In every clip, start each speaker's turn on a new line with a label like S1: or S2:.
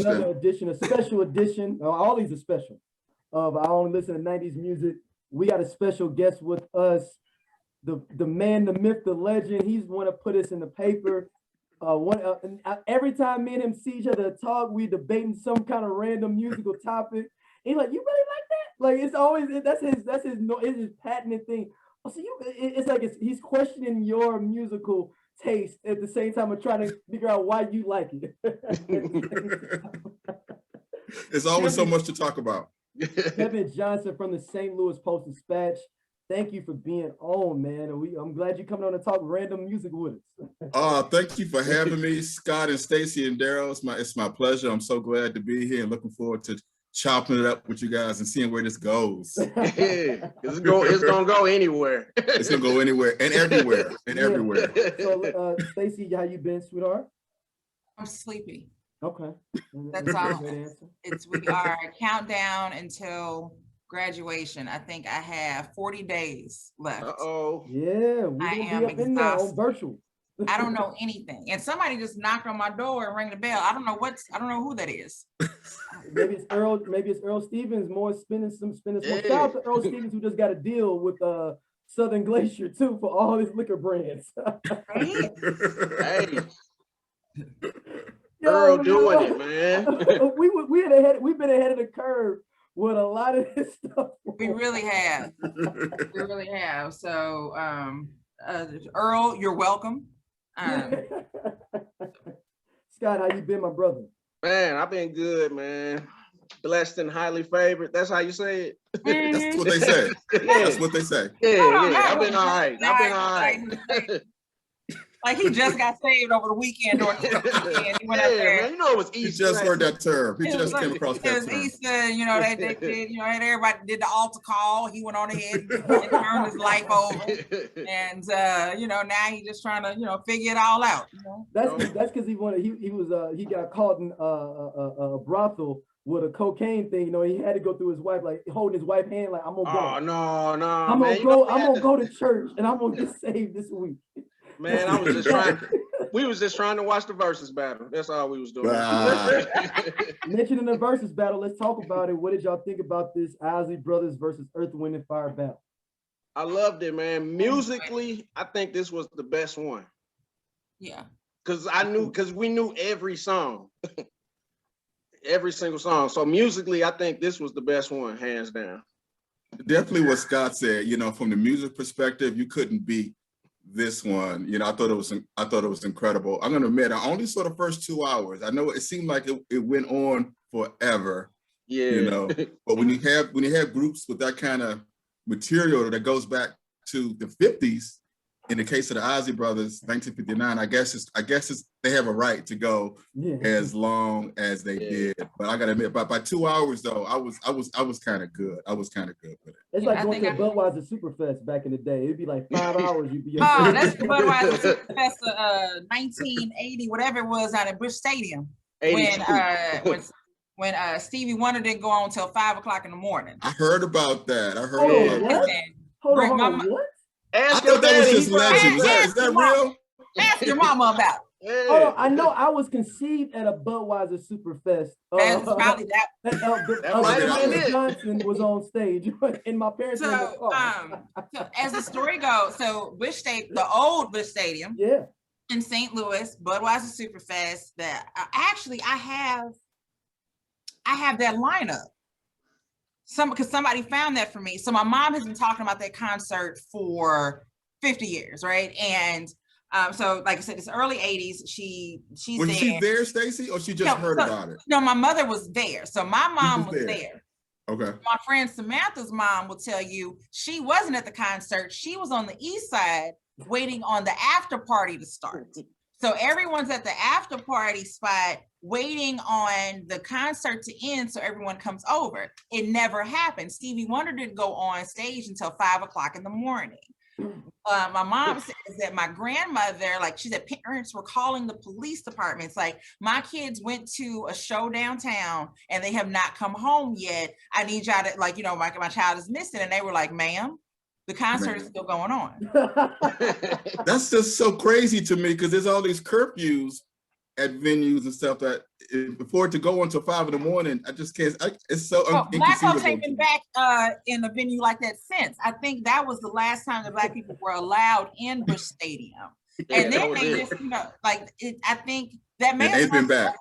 S1: question.
S2: Another edition, a special edition. All these are special. Of I Only Listen to 90s Music. We got a special guest with us. The man, the myth, the legend. He's want to put us in the paper. Every time me and him see each other talk, we debating some kind of random musical topic. He's like, "You really like that?" Like it's always it's his patented thing. So it's like he's questioning your musical taste at the same time of trying to figure out why you like it.
S1: There's always so much to talk about.
S2: Kevin Johnson from the St. Louis Post-Dispatch. Thank you for being on, man. And I'm glad you're coming on to talk random music with us.
S1: Thank you for having me, Scott and Stacy and Daryl. It's my pleasure. I'm so glad to be here and looking forward to chopping it up with you guys and seeing where this goes.
S3: Yeah, it's gonna go anywhere.
S1: It's gonna go anywhere and everywhere and everywhere.
S2: So, Stacy, how you been, sweetheart?
S4: I'm sleepy.
S2: Okay.
S4: That's all. We are countdown until graduation. I think I have 40 days left.
S3: Uh-oh.
S2: Yeah,
S4: I am exhausted. Virtual. I don't know anything. And somebody just knocked on my door and rang the bell. I don't know who that is.
S2: Maybe it's Earl Stevens spinning some. Shout out to Earl Stevens, who just got a deal with Southern Glacier too for all his liquor brands.
S3: Hey. Earl doing it, man.
S2: We've been ahead of the curve with a lot of this stuff.
S4: We really have. We really have. So Earl, you're welcome.
S2: Scott, how you been, my brother?
S3: Man, I've been good, man. Blessed and highly favored. That's how you say it.
S1: That's what they say. That's what they say.
S3: Yeah. I've been all right.
S4: Like he just got saved over the weekend or the weekend. He went up there.
S3: Man, you know it was Easter.
S1: He just heard that term. He just came across that term.
S4: It was Easter, they did, everybody did the altar call. He went on ahead and turned his life over. And now he's just trying to, figure it all out.
S2: That's because he got caught in a brothel with a cocaine thing. He had to go through his wife, like holding his wife's hand, like I'm gonna go.
S3: Oh no.
S2: I'm gonna go to church and I'm gonna get saved this week.
S3: Man, we was just trying to watch the Verzuz battle. That's all we was doing.
S2: Mentioning the Verzuz battle, let's talk about it. What did y'all think about this Isley Brothers versus Earth, Wind & Fire battle?
S3: I loved it, man. Musically, I think this was the best one.
S4: Yeah.
S3: Because we knew every song. Every single song. So musically, I think this was the best one, hands down.
S1: Definitely what Scott said, from the music perspective, you couldn't beat this one. I thought it was incredible. I'm gonna admit, I only saw the first 2 hours. I know it seemed like it went on forever.
S3: Yeah.
S1: But when you have groups with that kind of material that goes back to the 50s, in the case of the Isley Brothers, 1959, I guess they have a right to go as long as they did. But I gotta admit, by 2 hours though, I was kind of good. I was kind of good with it.
S2: It's like going to Budweiser Superfest back in the day. It'd be like 5 hours. You'd be.
S4: Oh, that's the Budweiser Superfest, 1980, whatever it was, out at Busch Stadium. When Stevie Wonder didn't go on until 5 o'clock in the morning.
S1: I heard about that.
S2: Hold on, what?
S1: I thought that was just legend. Is that real?
S4: Ask your mama about it.
S2: Yeah. Oh, I know I was conceived at a Budweiser Superfest.
S4: That's probably that.
S2: Johnson was on stage and my parents were in the car.
S4: So as the story goes, so Busch Stadium, the old Busch Stadium in St. Louis, Budweiser Superfest, that I have that lineup. Because somebody found that for me. So my mom has been talking about that concert for 50 years, right? And so like I said, it's early 80s. She's
S1: was she there, Stacy, or she just heard about it?
S4: No, my mother was there. So my mom was there.
S1: Okay.
S4: My friend Samantha's mom will tell you she wasn't at the concert. She was on the east side waiting on the after party to start. So everyone's at the after party spot waiting on the concert to end so everyone comes over. It never happened. Stevie Wonder didn't go on stage until 5 o'clock in the morning. My mom says that my grandmother, like she said, parents were calling the police departments, like my kids went to a show downtown and they have not come home yet. I need y'all to, like, my child is missing. And they were like, ma'am, the concert is still going on.
S1: That's just so crazy to me because there's all these curfews at venues and stuff that before it to go until 5 in, I just can't. It's so
S4: Black folks
S1: inconceivable.
S4: ain't been back in a venue like that since. I think that was the last time the Black people were allowed in Busch Stadium. And then they just, like I think that may
S1: they've been back.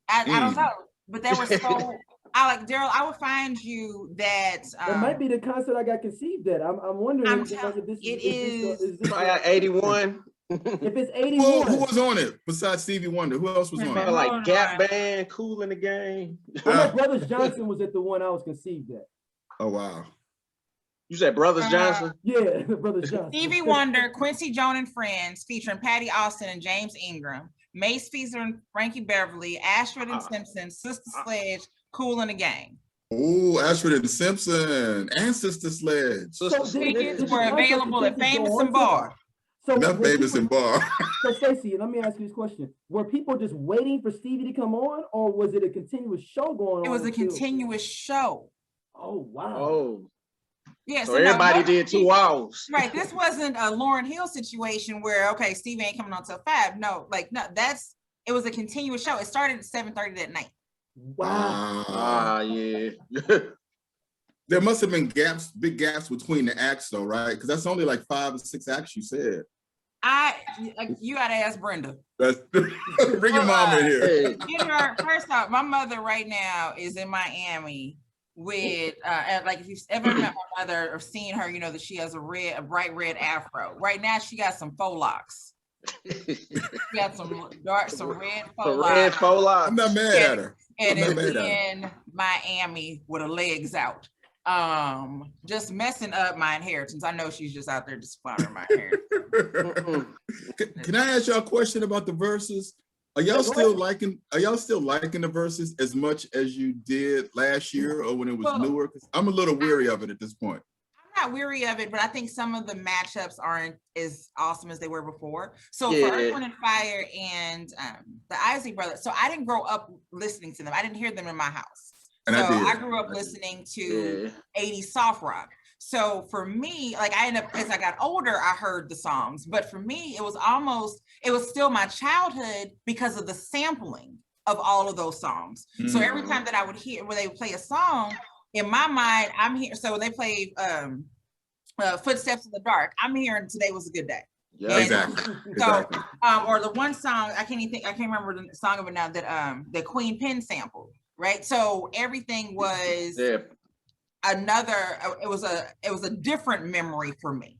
S4: I don't know, but that was so. I like Daryl. I would find you that.
S2: It might be the concert I got conceived at. I'm wondering if this
S4: is
S3: 81.
S2: If it's 81,
S1: who was on it besides Stevie Wonder? Who else was on it?
S3: Like Gap Band, Cool in the Game.
S2: Brothers Johnson was at the one I was conceived at.
S1: Oh wow!
S3: You said Brothers Johnson?
S2: Yeah, Brothers Johnson.
S4: Stevie Wonder, Quincy Jones and Friends, featuring Patty Austin and James Ingram, Mace featuring Frankie Beverly, Ashford and Simpson, Sister Sledge, Cool in the Gang.
S1: Oh, Ashford and Simpson and Sister Sledge.
S4: Tickets were available at Famous and Bar.
S2: So
S1: not Famous and Bar.
S2: So Stacey, let me ask you this question: were people just waiting for Stevie to come on, or was it a continuous show going on?
S4: It was a continuous show.
S2: Oh wow!
S3: Oh,
S4: yeah.
S3: So everybody did 2 hours.
S4: Right. This wasn't a Lauryn Hill situation where Stevie ain't coming on till 5. No, it was a continuous show. It started at 7:30 that night.
S2: Wow.
S3: Yeah.
S1: There must have been big gaps between the acts, though, right? Because that's only like 5 or 6 acts you said.
S4: You gotta ask Brenda.
S1: Bring your mom in here.
S4: First off, my mother right now is in Miami with like if you've ever met my mother or seen her, you know that she has a bright red afro. Right now she got some faux locks. She got some red faux locks.
S1: I'm not mad at her.
S4: And is in Miami with her legs out. Just messing up my inheritance. I know she's just out there just squandering my inheritance.
S1: Can I ask y'all a question about the Verzuz? Are y'all still liking the Verzuz as much as you did last year or when it was newer? Because I'm a little weary of it at this point.
S4: I'm not weary of it, but I think some of the matchups aren't as awesome as they were before. So for Earth, Wind and Fire and the Isley Brothers, so I didn't grow up listening to them. I didn't hear them in my house.
S1: And
S4: I grew up listening to 80s soft rock. So for me, like as I got older, I heard the songs, but for me, it was still my childhood because of the sampling of all of those songs. Mm-hmm. So every time that I would hear where they would play a song, in my mind, I'm here. So they played Footsteps in the Dark. I'm hearing Today Was a Good Day.
S1: Yeah, exactly.
S4: So, or the one song, I can't remember the song of it now that Queen Pen sampled. Right. So everything was it was a different memory for me.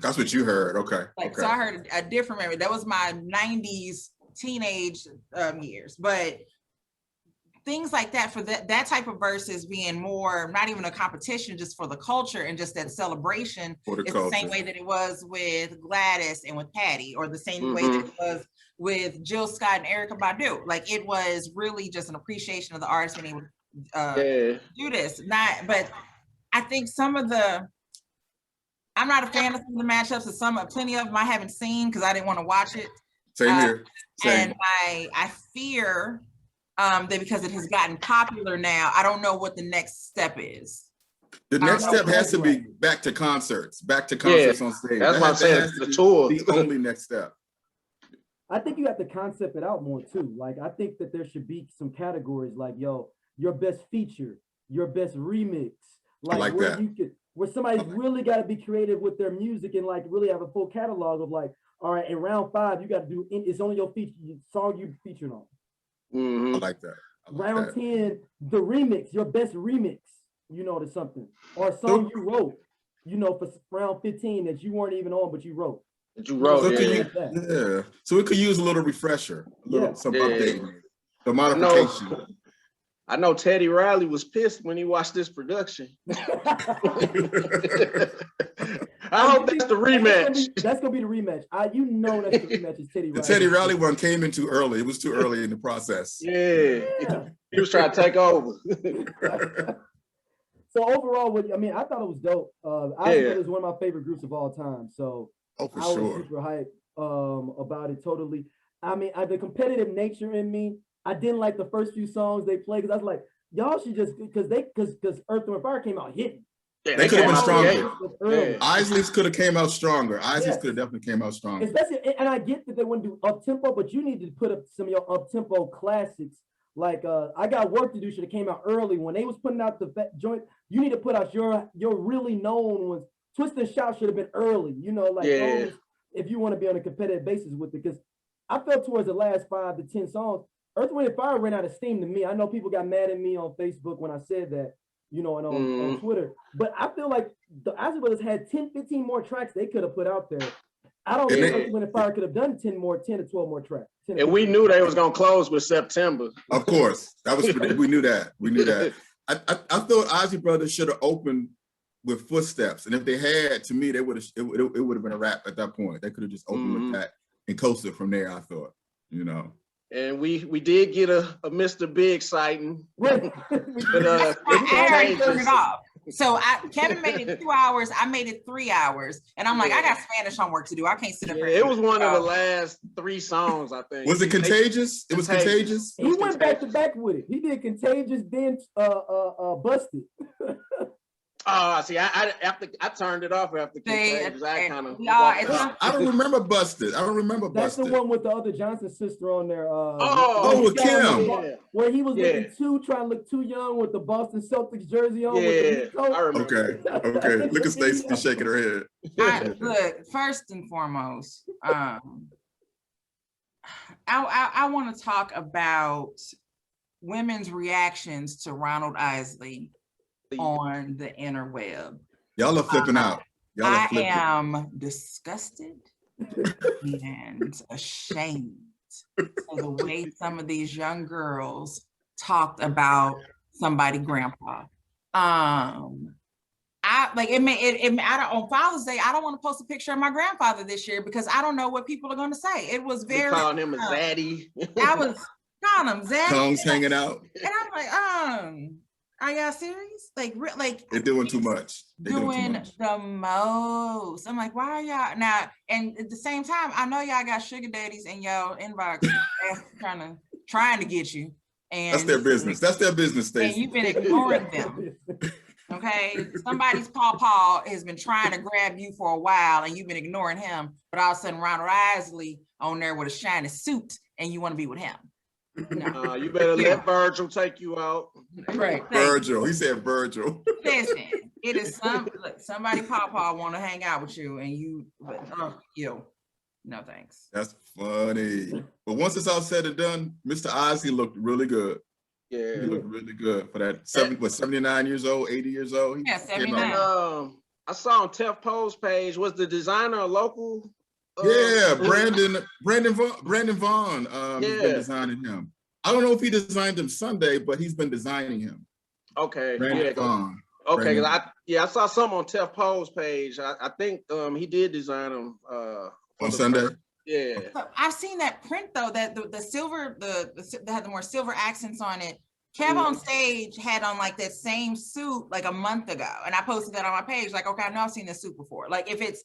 S1: That's what you heard. Okay.
S4: So I heard a different memory. That was my 90s teenage years. But things like that for that type of verses being more, not even a competition, just for the culture and just that celebration. It's the same way that it was with Gladys and with Patty, or the same way that it was with Jill Scott and Erykah Badu. Like it was really just an appreciation of the artist being able to do this. But I think I'm not a fan of some of the matchups, and plenty of them I haven't seen because I didn't want to watch it.
S1: Same here.
S4: And I fear that because it has gotten popular now, I don't know what the next step is.
S1: The next step has to be back to concerts on stage.
S3: That's what I'm saying. The tour,
S1: the only next step.
S2: I think you have to concept it out more too. Like I think that there should be some categories like, your best feature, your best remix, like where that. Where somebody's really got to be creative with their music and like really have a full catalog of like, all right, in round 5 you got to do it's only your song you featured on.
S3: Mm-hmm.
S1: I like that.
S2: Round 10, the remix, your best remix, to something, or a song you wrote, for round 15 that you weren't even on but you wrote.
S1: So it could use a little refresher, some updating, some modification.
S3: I know Teddy Riley was pissed when he watched this production. I hope that's the rematch.
S2: That's gonna be the rematch. That's the rematch is Teddy Riley.
S1: The Teddy Riley one came in too early. It was too early in the process.
S3: Yeah. He was trying to take over.
S2: So overall, I thought it was dope. It was one of my favorite groups of all time. So I was super hyped about it totally. The competitive nature in me, I didn't like the first few songs they played because I was like, y'all should just because Earth, Wind and Fire came out hitting.
S3: Yeah,
S1: They could have been stronger.
S3: Yeah.
S1: Isley's could have came out stronger. Isley's
S2: Yes.
S1: could have definitely came out stronger.
S2: Especially, and I get that they want to do up tempo, but you need to put up some of your up tempo classics. Like I Got Work to Do should have came out early when they was putting out the joint. You need to put out your really known ones. Twist and Shout should have been early. You know, like those, if you want to be on a competitive basis with it, because I felt towards the last 5 to 10 songs, Earth, Wind, and Fire ran out of steam to me. I know people got mad at me on Facebook when I said that, you know, and on Twitter. But I feel like the Isley Brothers had 10, 15 more tracks they could have put out there. I don't think Earth, Wind, and Fire could have done 10 to 12 more tracks.
S3: And we knew they was gonna close with September.
S1: Of course, that was we knew that. We knew that. I thought Isley Brothers should have opened with Footsteps, and if they had, to me, they would have it would have been a wrap at that point. They could have just opened with that and coasted from there. I thought, you know.
S3: And we did get a Mr. Big sighting.
S2: Right.
S3: But
S4: I already turned it off. So Kevin made it 2 hours. I made it 3 hours, and I'm like, I got Spanish homework to do. I can't sit up here.
S3: It was one of the last 3 songs, I think.
S1: Was it Contagious? It was Contagious.
S2: He went back to back with it. He did Contagious, then Busted.
S3: Oh, see, I turned it off after Contagious. I
S1: don't remember Busted.
S2: That's the one with the other Johnson sister on there.
S1: With Kim.
S2: Where he was looking trying to look too young with the Boston Celtics jersey on.
S3: Yeah, I remember.
S1: Okay. Look at Stacey shaking her head.
S4: Look, first and foremost, I want to talk about women's reactions to Ronald Isley on the interweb.
S1: Y'all are flipping out.
S4: I am disgusted and ashamed of the way some of these young girls talked about somebody grandpa. I like it on Father's Day. I don't want to post a picture of my grandfather this year because I don't know what people are going to say. It was very
S3: calling him a zaddy.
S4: I was calling him zaddy.
S1: Tongues hanging out.
S4: And I'm like, are y'all serious? Like
S1: they're doing too much.
S4: Doing the most. I'm like, why are y'all now? And at the same time, I know y'all got sugar daddies in y'all inbox trying to get you. And
S1: that's their business. That's their business, Stacey.
S4: And you've been ignoring them. Okay, somebody's Paw has been trying to grab you for a while, and you've been ignoring him. But all of a sudden, Ronald Isley on there with a shiny suit, and you want to be with him.
S3: No. You better let Virgil take you out.
S4: Right.
S1: Virgil. He said Virgil.
S4: Listen, it is somebody Paw want to hang out with you, and you, no thanks.
S1: That's funny. But once it's all said and done, Mr. Isley looked really good.
S3: Yeah,
S1: he looked really good for that. 79 years old, 80 years old.
S4: Yeah, 79.
S3: I saw on Tef Poe's page. Was the designer a local?
S1: Brandon Vaughn has been designing him. I don't know if he designed him Sunday, but he's been designing him.
S3: Okay,
S1: Brandon Vaughn.
S3: Okay, I saw something on Tef Poe's page. I think he did design him
S1: on Sunday.
S3: Yeah,
S4: I've seen that print though. That the silver, that had the more silver accents on it. Kev on stage had on like that same suit like a month ago, and I posted that on my page. Like, okay, I know I've seen this suit before. Like, if it's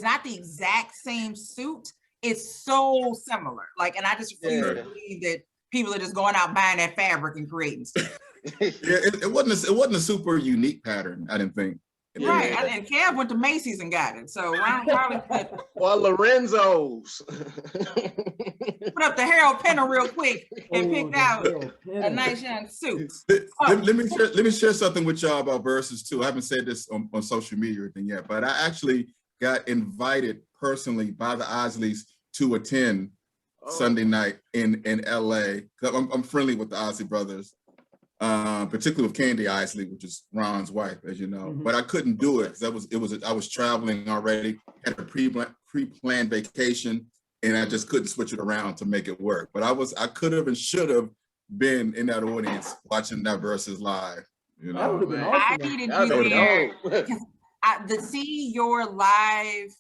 S4: not the exact same suit, it's so similar. Like, and I just refuse to believe that people are just going out buying that fabric and creating stuff.
S1: It wasn't a super unique pattern. I didn't think.
S4: Right, and Kev went to Macy's and got it. So Ron probably
S3: or Lorenzo's.
S4: Put up the Harold Penner real quick and picked out a nice young suit.
S1: Let me share something with y'all about Verzuz too. I haven't said this on social media or anything yet, but I actually got invited personally by the Isleys to attend Sunday night in LA. I'm friendly with the Isley Brothers. Particularly with Candy Isley, which is Ron's wife, as you know, but I couldn't do it because I was traveling already, had a pre-planned vacation, and I just couldn't switch it around to make it work. But I could have and should have been in that audience watching that Verzuz live. You know,
S2: that would have been awesome.
S4: I needed you there to see your live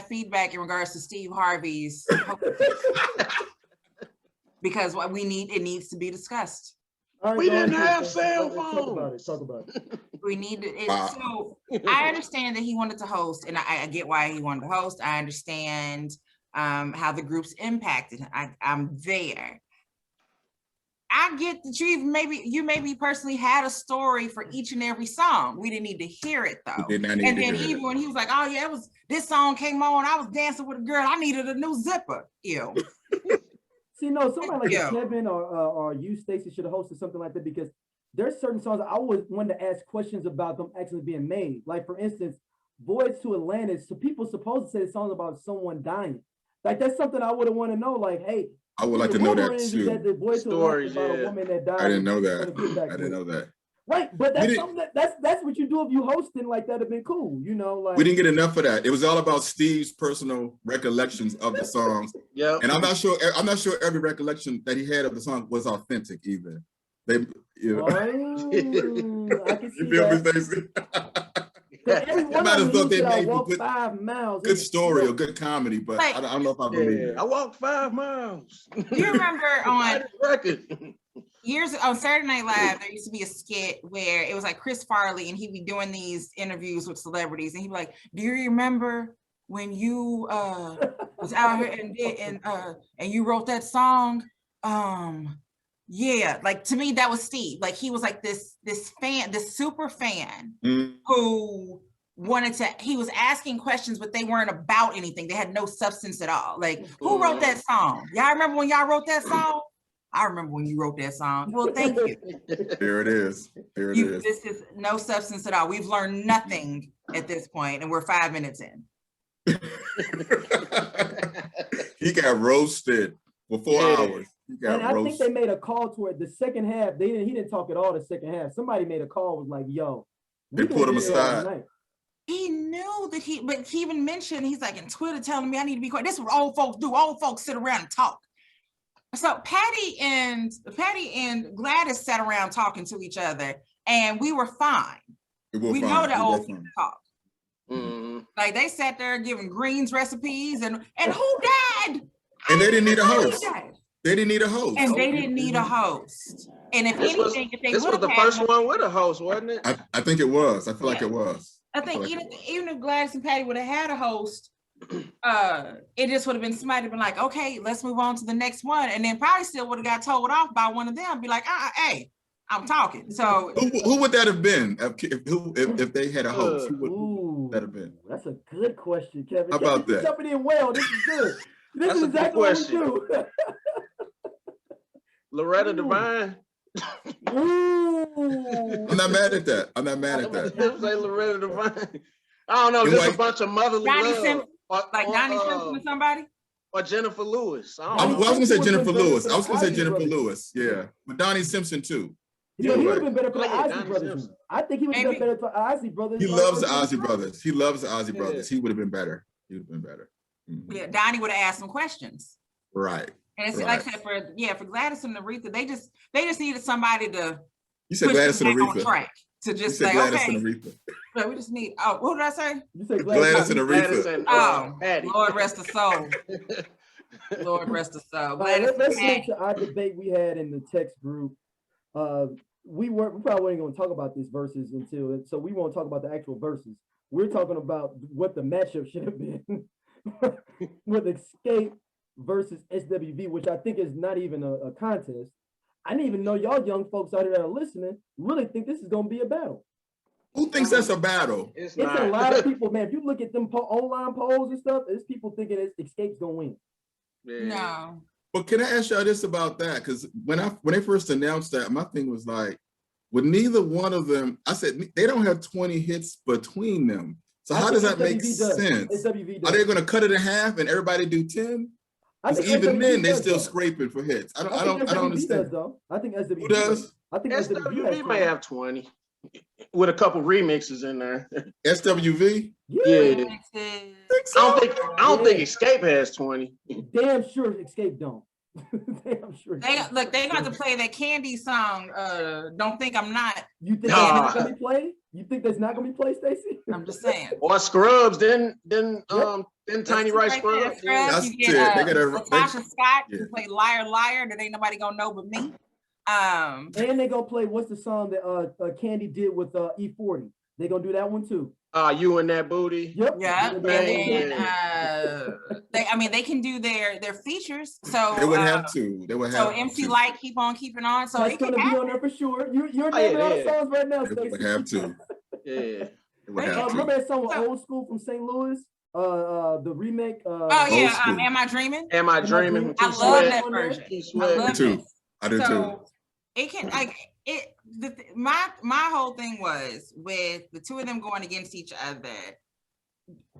S4: feedback in regards to Steve Harvey's because what it needs to be discussed.
S2: Right,
S3: we didn't have cell phones.
S2: Talk about it.
S4: We need it. So I understand that he wanted to host, and I get why he wanted to host. I understand how the groups impacted. I'm there. I get that you maybe personally had a story for each and every song. We didn't need to hear it though.
S1: We did not need
S4: And
S1: to
S4: then
S1: hear
S4: even
S1: it.
S4: when he was like, "Oh yeah, this song came on. I was dancing with a girl. I needed a new zipper." Ew.
S2: See, no, somebody like
S4: Yeah.
S2: Kevin or you, Stacey, should have hosted something like that because there's certain songs I always wanted to ask questions about them actually being made. Like for instance, Voyage to Atlantis. So people supposed to say the song's about someone dying. Like that's something I would have want to know. Like, hey,
S1: I would like
S2: the
S1: to know
S2: rumor
S1: that
S2: is
S1: too.
S2: that the Voyage to Atlantis is about
S3: Stories,
S2: a woman that died.
S1: I didn't know
S2: on a
S1: that.
S2: get-back
S1: I didn't
S2: voyage.
S1: know that.
S2: Right, but
S1: We
S2: that's
S1: didn't-
S2: something that's what you do if you hosting like that'd have been cool, you know. Like
S1: We didn't get enough of that. It was all about Steve's personal recollections of the songs.
S3: Yep.
S1: And I'm not sure every recollection that he had of the song was authentic either. They, you know,
S2: I can see
S1: you feel me,
S2: that.
S1: Stacey?
S2: Every
S1: It
S2: one
S1: might
S2: of
S1: as
S2: them
S1: well they
S2: said, I
S1: made
S2: walked
S1: good-
S2: 5 miles.
S1: Good story or good comedy, but
S4: Like-
S1: I don't know if I believe
S3: Yeah,
S1: it.
S3: I walked 5 miles.
S4: You remember on
S3: record.
S4: years on Saturday Night Live, there used to be a skit where it was like Chris Farley and he'd be doing these interviews with celebrities and he'd be like, "Do you remember when you was out here and you wrote that song?" Yeah, like to me that was Steve. Like he was like this fan, this super fan
S1: Mm.
S4: who he was asking questions, but they weren't about anything. They had no substance at all. Like, who wrote that song? Y'all remember when y'all wrote that song? I remember when you wrote that song. Well, thank you.
S1: There it is. There it is.
S4: This is no substance at all. We've learned nothing at this point, and we're 5 minutes in.
S1: He got roasted for 4
S3: Yeah.
S1: hours. He got
S2: And I think they
S1: roasted.
S2: made a call to it. The second half, he didn't talk at all the second half. Somebody made a call, was like, yo,
S1: They
S2: we
S1: pulled
S2: gonna
S1: him
S2: do it all
S1: aside.
S2: night.
S4: He knew that but he even mentioned, he's like in Twitter telling me I need to be quiet. This is what old folks do. Old folks sit around and talk. So Patty and Gladys sat around talking to each other, and we were fine. We know that old people talk.
S3: Mhm.
S4: Like they sat there giving greens recipes, and who died?
S1: And they didn't need a
S4: I didn't
S1: host.
S4: know who died.
S1: They didn't need a host.
S4: And they didn't need a host. And if
S3: This was,
S4: anything, if they
S3: this
S4: would
S3: was
S4: have
S3: the
S4: had
S3: first one with a host, wasn't it?
S1: I think it was. I feel like
S4: Yeah.
S1: it was.
S4: I think
S1: feel like
S4: even if Gladys and Patty would have had a host, it just would have been somebody been like, okay, let's move on to the next one, and then probably still would have got told off by one of them, be like, hey, I'm talking. So
S1: Who would that have been if they had a host? Who would that have been?
S2: That's a good question, Kevin.
S1: How about
S2: Kevin's
S1: that?
S2: jumping in well. This is good. This
S3: That's
S2: is
S3: a good
S2: exactly what we
S3: question.
S2: do.
S3: Loretta
S2: Ooh.
S3: Devine.
S2: Ooh.
S1: I'm not mad at that. I'm not mad at that.
S3: Say Loretta Devine. I don't know,
S1: And
S3: just
S1: like-
S3: a bunch of motherly
S4: Donnie
S3: love.
S4: Simpson,
S3: Or,
S4: like Donnie Simpson or somebody.
S3: or Jennifer Lewis. I
S1: I
S3: don't
S1: was
S3: know.
S1: gonna say
S2: Simpson
S1: Jennifer
S2: would've been
S1: Lewis.
S2: better
S1: I was gonna
S2: for
S1: say
S2: the
S1: Jennifer
S2: Isley
S1: Lewis. Yeah, but Donnie Simpson too.
S2: He
S1: You're
S2: would
S1: right.
S2: have been better for the
S3: Oh, yeah,
S2: Isley
S3: Donnie
S2: Brothers.
S3: Simpson.
S2: I think he would have
S4: Maybe.
S2: been better for Isley Brothers.
S1: He loves the Ozzy Brothers. He loves the Ozzy
S3: Yeah.
S1: Brothers. He would have been better. He would have been better. Mhm.
S4: Yeah, Donnie would have asked some questions.
S1: Right.
S4: And it's
S1: Right.
S4: like I said, for Gladys and Aretha, they just needed somebody to
S1: You said
S4: push
S1: Gladys
S4: them
S1: and
S4: back on
S1: Aretha.
S4: track. To
S1: You
S4: just
S1: said
S4: like,
S1: Gladys
S4: okay,
S1: and Aretha.
S4: so we just need, what did I say?
S2: You said
S1: Gladys and
S3: Gladys
S1: Aretha.
S3: and Patty.
S4: Lord rest her soul. Lord rest her soul.
S2: All right,
S4: Gladys
S2: let's
S4: and
S2: get
S4: Patty.
S2: to our debate we had in the text group. We probably weren't going to talk about this verses so we won't talk about the actual verses. We're talking about what the matchup should have been with Xscape versus SWV, which I think is not even a contest. I didn't even know y'all young folks out there that are listening really think this is going to be a battle.
S1: Who thinks that's a battle?
S3: It's
S2: It's
S3: not.
S2: a lot of people, man. If you look at them online polls and stuff, there's people thinking Xscape's going to win.
S3: Yeah.
S4: No.
S1: But can I ask y'all this about that? Because when they first announced that, my thing was like, with neither one of them, I said they don't have 20 hits between them. So
S2: I
S1: how
S2: think
S1: does that make
S2: SWV does.
S1: sense?
S2: SWV
S1: Are
S2: does.
S1: they going to cut it in half and everybody do 10?
S2: I think
S1: Because even
S2: SWV
S1: then, they
S2: does,
S1: still
S2: though.
S1: scraping for hits. I
S2: I
S1: don't
S2: think SWV
S1: understand.
S2: does, though. I think SWV
S1: Who does?
S2: I think SWV has
S3: SWV may have 20 with a couple remixes in there.
S1: SWV?
S2: Yeah.
S3: Yeah.
S4: Remixes.
S3: I don't think Xscape has 20.
S2: Damn sure Xscape don't. Damn sure.
S4: They got to play that Candy song. Don't think I'm not.
S2: You think
S3: Nah.
S2: that's not gonna be played? You think that's not gonna be played, Stacey?
S4: I'm just saying.
S3: Or Scrubs, then Tiny Rice
S4: Right
S3: Scrubs.
S4: there,
S3: Yeah.
S1: That's
S4: You get,
S1: it. They gotta-
S4: Latasha Scott
S1: yeah.
S4: can play Liar Liar that ain't nobody gonna know but me.
S2: And they gonna play what's the song that Candy did with E40? They gonna do that one too.
S3: You and That Booty.
S2: Yep.
S4: Yeah, and then they can do their features. So
S1: They would have to. They would have.
S4: So MC
S1: to.
S4: Light, Keep On Keeping On. So
S2: That's
S4: it can
S2: gonna be
S4: happen.
S2: on there for sure. You're naming all the songs right now,
S1: They would
S2: Stacey.
S1: have to.
S3: Yeah.
S1: They would have to.
S2: Remember that song with Old School from St. Louis? The remake.
S4: Oh yeah,
S1: School.
S4: Am I Dreaming?
S3: Am I Dreaming?
S4: I love that version. I love
S1: too.
S4: it.
S1: I do too.
S4: It can my whole thing was with the two of them going against each other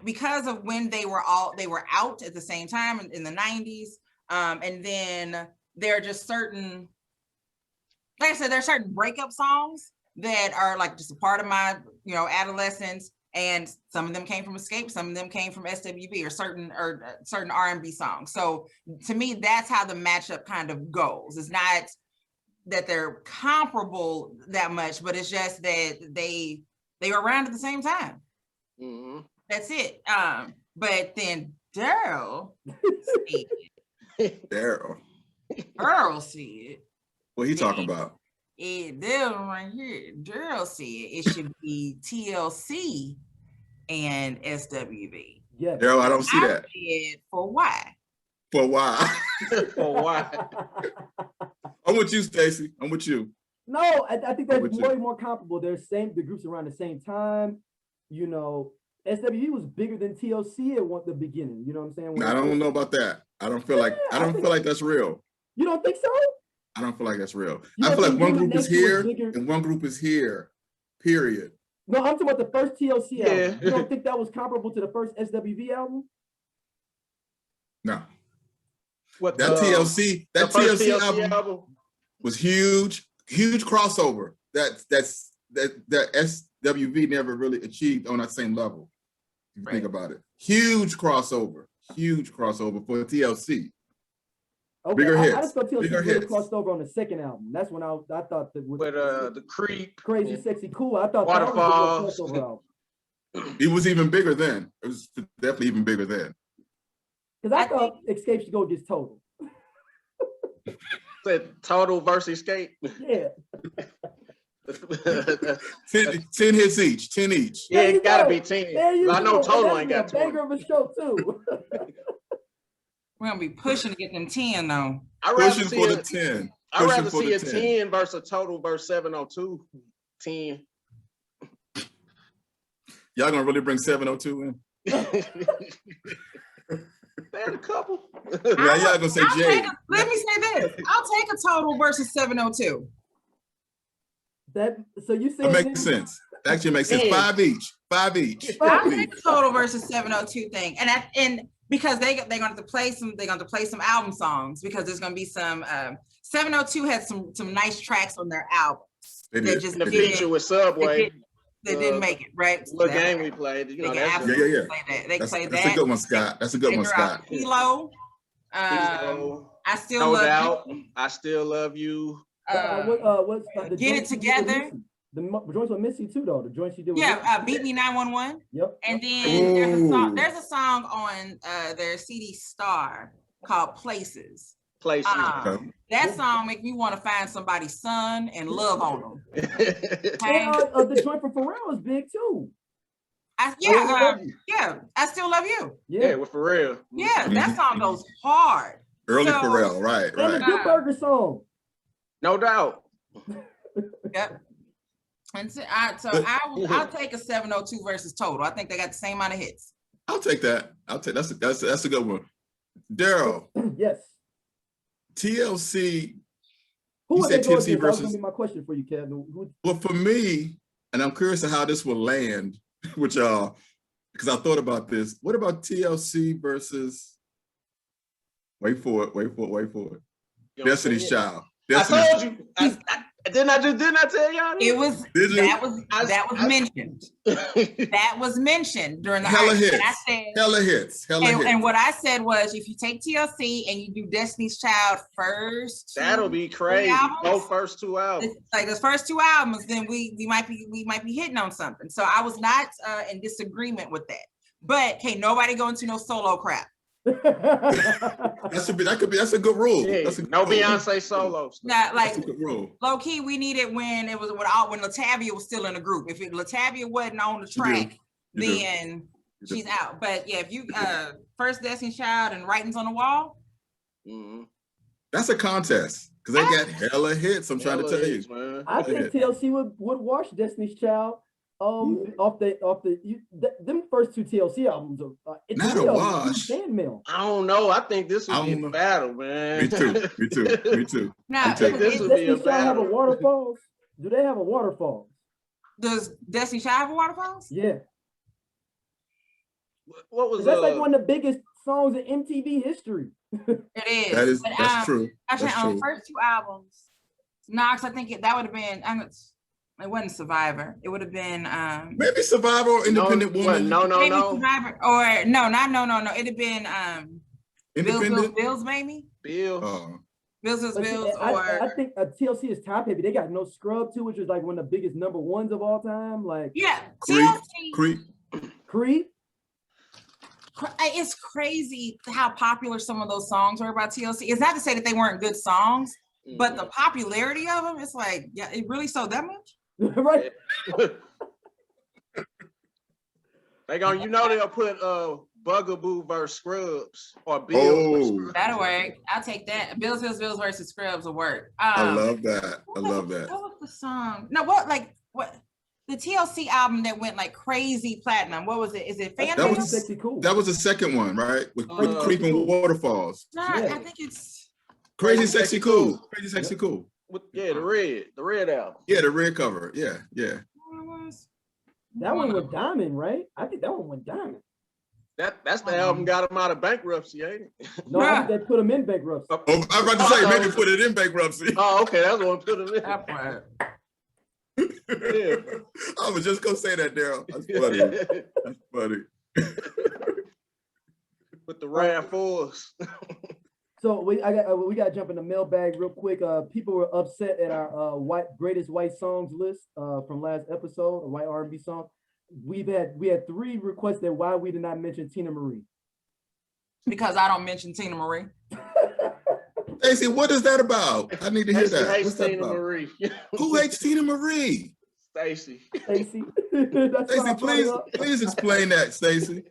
S4: because of when they were out at the same time in the 90s. And then there are just certain, like I said, there are certain breakup songs that are like just a part of my, adolescence. And some of them came from Xscape, some of them came from SWV or certain R&B songs. So to me, that's how the matchup kind of goes. It's not that they're comparable that much, but it's just that they were around at the same time.
S3: Mm-hmm.
S4: That's it. But then Daryl said,
S1: What he talking about?
S4: Daryl right here. Daryl said it should be TLC and SWV.
S2: Yeah.
S1: Daryl, I don't see that.
S4: Said, for why?
S1: For why?
S3: For why?
S1: I'm with you, Stacey. I'm with you.
S2: No, I think that's way more comparable. The groups around the same time. SWV was bigger than TLC at the beginning. You know what I'm saying?
S1: I don't know about that. I don't feel like that's real.
S2: You don't think so?
S1: I don't feel like that's real. I feel like one group is here and one group is here. Period.
S2: No, I'm talking about the first TLC album.
S3: Yeah.
S2: You don't think that was comparable to the first SWV album?
S1: No.
S3: What
S1: That TLC album was huge crossover. That SWV never really achieved on that same level. If you think about it, huge crossover for TLC.
S2: Okay,
S1: Bigger hits.
S2: I just thought TLC
S1: Bigger
S2: really
S1: hits.
S2: crossed over on the second album. That's when I thought that.
S3: With the Creep,
S2: Crazy, Sexy, Cool. I thought
S3: Waterfalls.
S2: that was a crossover album.
S1: It was even bigger then. It was definitely even bigger then.
S2: Because I thought Xscape should go against Total.
S3: said Total versus Xscape.
S2: Yeah.
S1: 10 hits each. 10 each.
S3: Yeah, it gotta be 10. I know
S2: go.
S3: Total ain't got 20.
S2: Banger of a show too.
S4: We're gonna be pushing to get them 10 though.
S3: I'd rather
S1: Pushing
S3: see
S1: for
S3: a,
S1: the 10.
S3: I'd rather
S1: Pushing
S3: see
S1: for
S3: a
S1: the
S3: 10 versus a Total versus 702. 10.
S1: Y'all gonna really bring 702 in?
S3: They had a couple.
S1: Yeah, y'all gonna say Jay.
S4: Let me say this. I'll take a Total versus 702.
S2: So you said
S1: That makes sense. Actually makes sense. 5 each. 5 each.
S4: I'll take a Total versus 702 thing. And because they're gonna have to play some album songs, because there's gonna be some 702 had some nice tracks on their albums.
S1: They
S4: That
S1: did.
S4: just
S3: The
S4: didn't-
S3: feature with Subway.
S4: They didn't make it, right?
S3: What game we played? You know,
S4: They can
S3: that's
S4: absolutely
S1: Yeah.
S4: play that. They can play
S1: That's
S4: that.
S1: a good one, Scott. That's a good one,
S4: Figure out
S1: Scott.
S4: Kilo. I still
S3: No
S4: love
S3: doubt.
S4: you.
S3: I still love you.
S2: what's the
S4: Get It
S2: joint she did with
S4: Together.
S2: Missy? The joints with Missy too, though. The joint she did with
S4: Yeah,
S2: Missy.
S4: Beat Me 911.
S2: Yep.
S4: And then
S1: Ooh.
S4: there's a song on their CD Star called Places.
S3: Places.
S4: That song make me want to find somebody's son and love on them. Okay?
S2: And the joint for Pharrell is big too.
S4: I still love you.
S3: Yeah, with for real.
S4: Yeah, that song goes hard.
S1: Early
S4: So-
S1: Pharrell, right,
S2: And the
S1: right.
S2: Good Burger song.
S3: No doubt.
S4: Yep. And I'll take a 702 versus Total. I think they got the same amount of hits.
S1: I'll take that. That's a good one. Daryl,
S2: Yes.
S1: TLC.
S2: Who
S1: You
S2: would
S1: said
S2: they go
S1: TLC
S2: against? That was
S1: versus.
S2: gonna be my question for you, Kevin. Who,
S1: Well, for me, and I'm curious of how this will land with y'all, because I thought about this. What about TLC versus? Wait for it.
S3: You know
S1: Destiny's
S3: what I'm
S1: Child.
S3: saying? I told you. Didn't I tell y'all?
S4: It was
S1: Did you?
S4: that was mentioned. That was mentioned during the
S1: Hella
S4: argument.
S1: hits.
S4: I said,
S1: Hella hits.
S4: and what I said was, if you take TLC and you do Destiny's Child first,
S3: That'll be crazy.
S4: albums?
S3: Both first 2 albums.
S4: like the first 2 albums, then we might be hitting on something. So I was not in disagreement with that. But can't nobody go into no solo crap.
S1: That's a good rule.
S3: Yeah,
S1: That's a good
S3: no
S1: rule.
S3: Beyonce solos.
S4: Not like
S1: That's a good rule.
S4: low key, we needed when Latavia was still in the group. If Latavia wasn't on the track, then she's out. But yeah, if you first Destiny's Child and Writings on the Wall.
S1: That's a contest because they got hella hits. I'm trying to tell you.
S3: Man.
S2: I think TLC would wash Destiny's Child off them first two TLC albums. It's
S1: Not a wash.
S2: Fan mail.
S3: I don't know. I think this would be a battle, man.
S1: Me too.
S4: Now,
S3: I think this would be a
S2: Destiny's Child have a
S3: battle.
S2: waterfalls? Do they have a waterfall?
S4: does Destiny's Child have a waterfalls?
S2: Yeah.
S3: What was
S2: That's like one of the biggest songs in MTV history.
S4: It is.
S1: That's true.
S4: Actually,
S1: That's
S4: on
S1: true.
S4: first two albums, Knox, I think that would have been. It wasn't Survivor. It would have been
S1: Maybe Survivor or Independent Woman.
S3: No.
S4: Survivor, or no. It'd have been
S1: Independent
S4: Bills, maybe.
S3: Bill.
S4: Bills,
S2: I think TLC is top heavy. They got No Scrub too, which is like one of the biggest number ones of all time. Like
S4: yeah,
S1: Creep.
S2: Creep.
S4: It's crazy how popular some of those songs were by TLC. It's not to say that they weren't good songs, but the popularity of them, it's like, yeah, it really sold that much.
S2: Right.
S3: They gonna, they'll put Bugaboo versus Scrubs or Bill.
S4: That'll work. I'll take that. Bills versus Scrubs will work.
S1: I love that.
S4: What was the song? No, what? The TLC album that went like crazy platinum. What was it? Is it Fan Mail?
S2: Sexy Cool.
S1: That was the second one, right? With Creeping Waterfalls.
S4: No, I think it's
S1: Crazy Sexy Cool. Crazy Sexy Cool.
S3: The red album.
S1: Yeah, the red cover. Yeah.
S2: That one went diamond, right? I think that one went diamond.
S3: That's the album got him out of bankruptcy, ain't it?
S2: No, I think they put him in bankruptcy.
S1: I was about to say, maybe put it in bankruptcy.
S3: Oh, okay, that's the one put him in.
S4: that part.
S3: Yeah.
S1: I was just gonna say that, Daryl. That's funny.
S3: With the RAV4s.
S2: So we got to jump in the mailbag real quick. People were upset at our greatest white songs list from last episode, a white R&B song. We had 3 requests that why we did not mention Tina Marie.
S4: Because I don't mention Tina Marie.
S1: Stacey, what is that about? I need to hear that.
S3: Hates
S1: What's that
S3: Tina
S1: about?
S3: Marie.
S1: Who hates Tina Marie?
S3: Stacey.
S2: Stacey,
S1: please explain that, Stacey.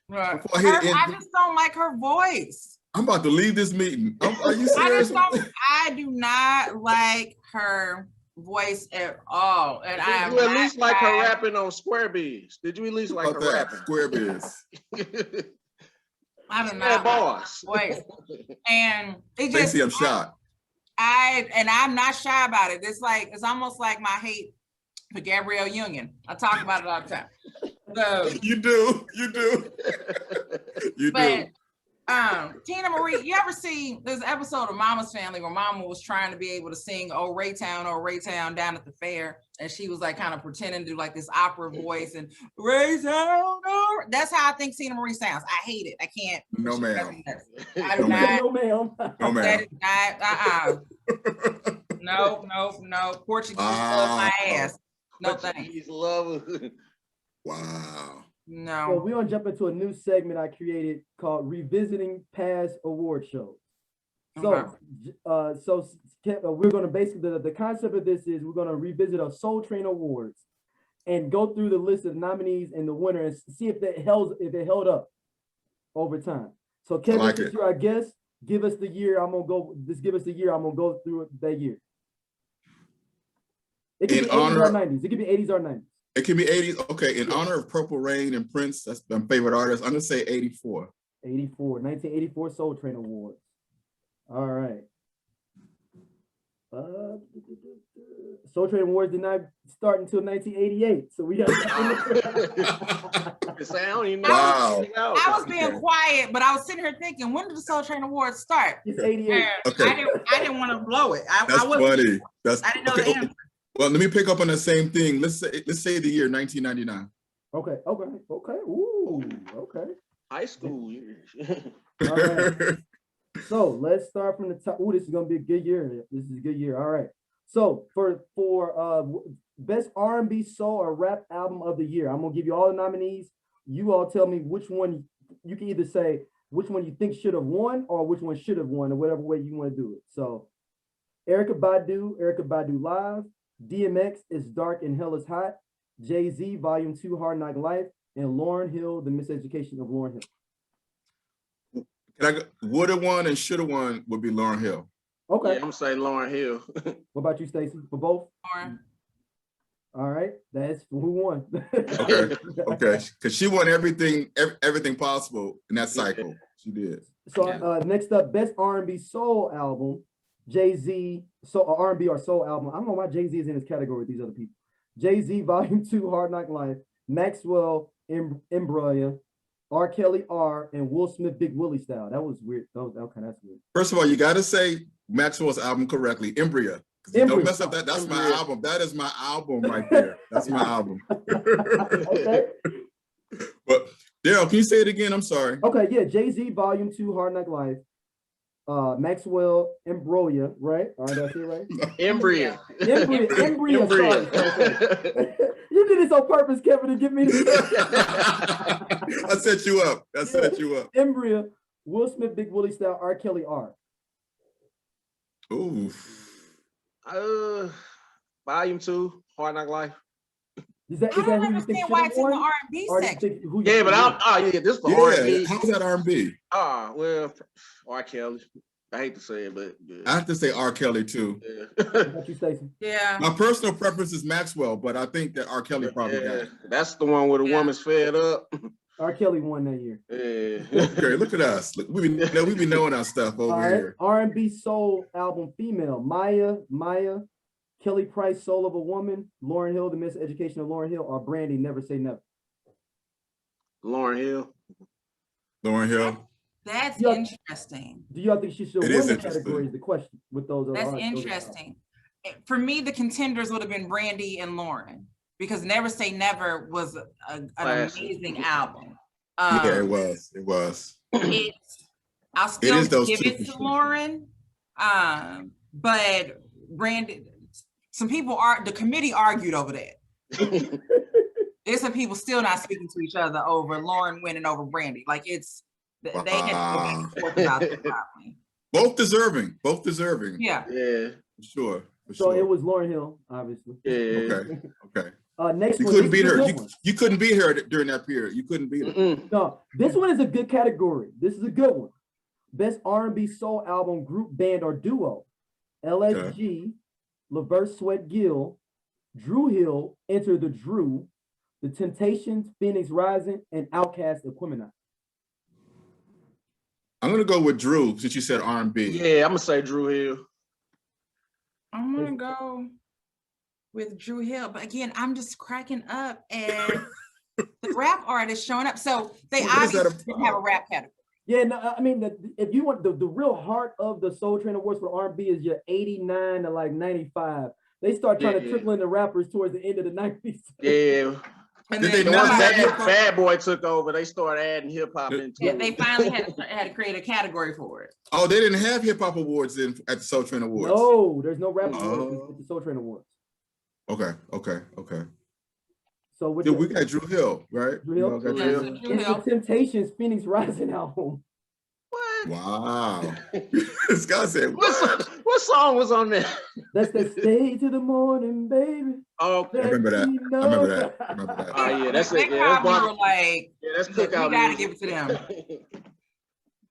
S4: Right. I just don't like her voice.
S1: I'm about to leave this meeting. Are you serious?
S4: I do not like her voice at all. And
S3: Did you at least like her rapping on Square Biz? Did you at least like her rapping?
S1: Square Biz.
S4: I do not like her voice. And it just
S1: Stacey, I'm shocked.
S4: I'm not shy about it. It's almost like my hate for Gabrielle Union. I talk about it all the time. So,
S1: you do.
S4: But Tina Marie, you ever see this episode of Mama's Family where Mama was trying to be able to sing "Oh Raytown, Oh Raytown" down at the fair, and she was like kind of pretending to do like this opera voice and Raytown. Oh, that's how I think Tina Marie sounds. I hate it. I can't.
S1: No, ma'am.
S4: I do not.
S2: No, ma'am.
S1: No, ma'am.
S4: That is not. No. Portuguese love my ass. No thanks.
S3: He's love.
S1: Wow.
S4: No.
S2: So we're gonna jump into a new segment I created called Revisiting Past Award Shows. So, we're gonna basically the concept of this is we're gonna revisit a Soul Train Awards and go through the list of nominees and the winner and see if it held up over time. So Kevin, since you're our guest, give us the year. Give us the year. I'm gonna go through it that year. It could be 80s or 90s. It could be 80s or 90s.
S1: It can be 80s. Okay, in honor of Purple Rain and Prince, that's my favorite artist. I'm gonna say 84.
S2: 1984 Soul Train Awards. All right. Soul Train Awards did not start until 1988, so we got.
S1: Wow.
S4: I was being quiet, but I was sitting here thinking, when did the Soul Train Awards start?
S2: It's 88.
S1: Okay.
S4: I didn't want to blow it.
S1: That's funny.
S4: I didn't know the answer.
S1: Well, let me pick up on the same thing. Let's say the year 1999.
S2: Okay. Ooh, okay.
S3: High school years.
S2: All right. So let's start from the top. Ooh, this is gonna be a good year. This is a good year. All right. So for best R&B soul or rap album of the year, I'm gonna give you all the nominees. You all tell me which one. You can either say which one you think should have won or which one should have won, or whatever way you want to do it. So Erykah Badu Live, DMX, It's Dark and Hell is Hot, Jay-Z, Volume 2, Hard Knock Life, and Lauryn Hill, The Miseducation of Lauryn Hill.
S1: Woulda won and shoulda won would be Lauryn Hill.
S2: Okay.
S3: Yeah, I'm gonna say Lauryn Hill.
S2: What about you, Stacey? For both?
S4: Lauren.
S2: All right. That's who won.
S1: Okay, okay, because she won everything possible in that cycle. She did.
S2: So next up, best R&B soul album, Jay-Z, R&B or soul album. I don't know why Jay-Z is in this category with these other people. Jay-Z Volume 2, Hard Knock Life, Maxwell, Embroya, R. Kelly R, and Will Smith, Big Willie Style. That was weird. That's weird.
S1: First of all, you got to say Maxwell's album correctly, Embryo. Don't mess up that. That's my album. That is my album right there. That's my album.
S2: Okay.
S1: But Daryl, can you say it again? I'm sorry.
S2: Okay, yeah, Jay-Z Volume 2, Hard Knock Life, Maxwell, Embroya, right? All right, that's it, right?
S3: Embryo.
S2: Embryo. Sorry. You did this on purpose, Kevin, to get me to
S1: I set you up. I set you up.
S2: Embryo, Will Smith, Big Willie Style, R. Kelly R.
S1: Ooh.
S3: Volume 2, Hard Knock Life.
S2: Is that
S4: I don't
S2: who you think
S4: understand why it's in the
S2: won?
S4: R&B
S2: Or do you
S4: section.
S2: think who you
S3: Yeah,
S2: think
S3: but
S2: won?
S3: this is the
S1: Yeah,
S3: R&B.
S1: how's that R&B?
S3: Well, R. Kelly. I hate to say it, but
S1: I have to say R. Kelly too.
S3: yeah.
S2: What about you, Stacey?
S4: Yeah.
S1: My personal preference is Maxwell, but I think that R. Kelly probably got it.
S3: That's the one where the
S4: Yeah.
S3: woman's fed up.
S2: R. Kelly won that year.
S3: Yeah.
S1: Okay, look at us. Look, we be knowing our stuff over
S2: All right,
S1: here.
S2: R&B soul album female, Maya, Kelly Price, Soul of a Woman, Lauryn Hill, The Miseducation of Lauryn Hill, or Brandy, Never Say Never.
S3: Lauryn Hill.
S1: Lauryn Hill.
S4: That's
S2: Yeah.
S4: interesting.
S2: Do y'all think she should
S1: It
S2: win
S1: is
S2: the
S1: interesting.
S2: category is the question with those?
S4: That's
S2: those-
S4: interesting. For me, the contenders would have been Brandy and Lauren because Never Say Never was an
S3: Classic.
S4: amazing album.
S1: Yeah, it was. It was.
S4: I'll still
S1: is those
S4: give
S1: two
S4: it
S1: for
S4: to
S1: sure.
S4: Lauren, but Brandy. Some people the committee argued over that. There's some people still not speaking to each other over Lauren winning over Brandy. Like they had to go back and forth about that probably.
S1: Both deserving. Both deserving.
S4: Yeah.
S3: Yeah.
S1: For sure. For
S2: So
S1: sure.
S2: it was Lauryn Hill, obviously.
S3: Yeah.
S1: Okay. Okay.
S2: Next
S1: You
S2: one.
S1: couldn't
S2: this
S1: beat
S2: is a
S1: her.
S2: good one.
S1: You couldn't beat her during that period. You couldn't beat her.
S3: Mm-mm.
S2: No, this one is a good category. This is a good one. Best R&B soul album, group, band, or duo. LSG, LaVerse Sweat Gill, Drew Hill, Enter the Drew, The Temptations, Phoenix Rising, and Outkast, Aquemini.
S1: I'm gonna go with Drew since you said R&B.
S3: Yeah, I'm gonna say Drew Hill.
S4: I'm gonna go with Drew Hill, but again, I'm just cracking up at the rap artist showing up. So they
S1: What is that
S4: obviously didn't have a rap category.
S2: Yeah, no, I mean, if you want the real heart of the Soul Train Awards for R&B is your 89 to like 95. They start trying to trickle in the rappers towards the end of the 90s.
S3: Yeah.
S4: And
S1: Did
S4: then
S1: they
S3: Once
S1: not have
S3: Bad,
S1: hip-hop?
S3: Bad Boy took over, they started adding hip hop into
S4: yeah,
S3: it.
S4: they finally had to create a category for it.
S1: Oh, they didn't have hip hop awards at the Soul Train Awards.
S2: No, there's no rap
S1: Oh.
S2: awards at the Soul Train Awards.
S1: Okay.
S2: So with
S1: Dude, we got Drew Hill, right?
S2: Drew Hill?
S1: We all got
S4: Yeah,
S1: Drew
S4: so
S1: Hill.
S4: Drew
S2: it's
S4: Hill.
S2: the Temptations Phoenix Rising album.
S3: What?
S1: Wow. This guy said,
S3: What song was on there?
S2: That's the Stay to the Morning, baby.
S3: Oh,
S1: I remember that. I remember that. I remember that.
S3: Oh, yeah, that's it.
S4: They
S3: Yeah,
S4: probably were like,
S3: yeah, that's
S4: we
S3: cookout
S4: gotta
S3: music.
S4: give it to them.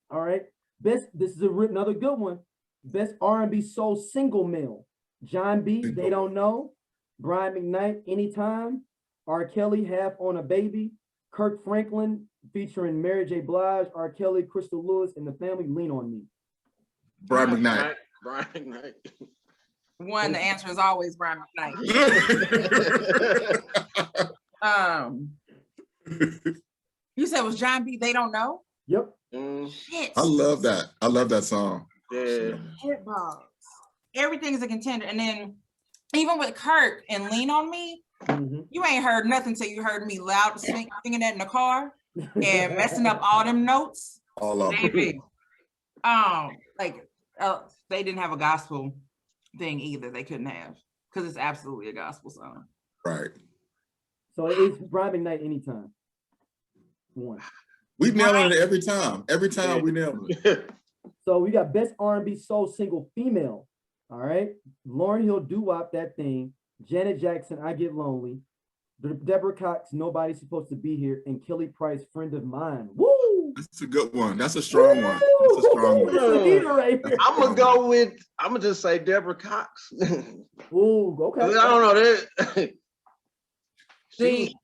S2: All right. This is another good one. Best R&B soul single male. John B, They Don't Know. Brian McKnight, Anytime. R. Kelly, Half on a Baby. Kirk Franklin, featuring Mary J. Blige. R. Kelly, Crystal Lewis, and the Family, Lean on Me.
S1: Brian McKnight.
S3: Brian McKnight.
S4: One, the answer is always Brian McKnight. You said it was John B. They Don't Know?
S2: Yep.
S4: Shit.
S1: I love that. I love that song.
S3: Yeah.
S4: Hitbox. Everything is a contender. And then even with Kirk and Lean on Me,
S2: Mhm.
S4: you ain't heard nothing till you heard me loud singing that in the car and messing up all them notes.
S1: All of them.
S4: Baby. They didn't have a gospel thing either. They couldn't have because it's absolutely a gospel song.
S1: Right.
S2: So it's Brian McKnight, Anytime. One.
S1: We nail it every time. Every time we nail it.
S2: So we got best R&B soul single female. All right. Lauryn Hill, Doo Wop, That Thing. Janet Jackson, I Get Lonely. Deborah Cox, Nobody's Supposed to Be Here, and Kelly Price, Friend of Mine. Woo!
S1: That's a good one. That's a strong one. That's a strong one.
S2: That's a heater right here.
S3: I'm gonna just say Deborah Cox.
S2: Ooh, okay.
S3: I don't know that.
S4: See,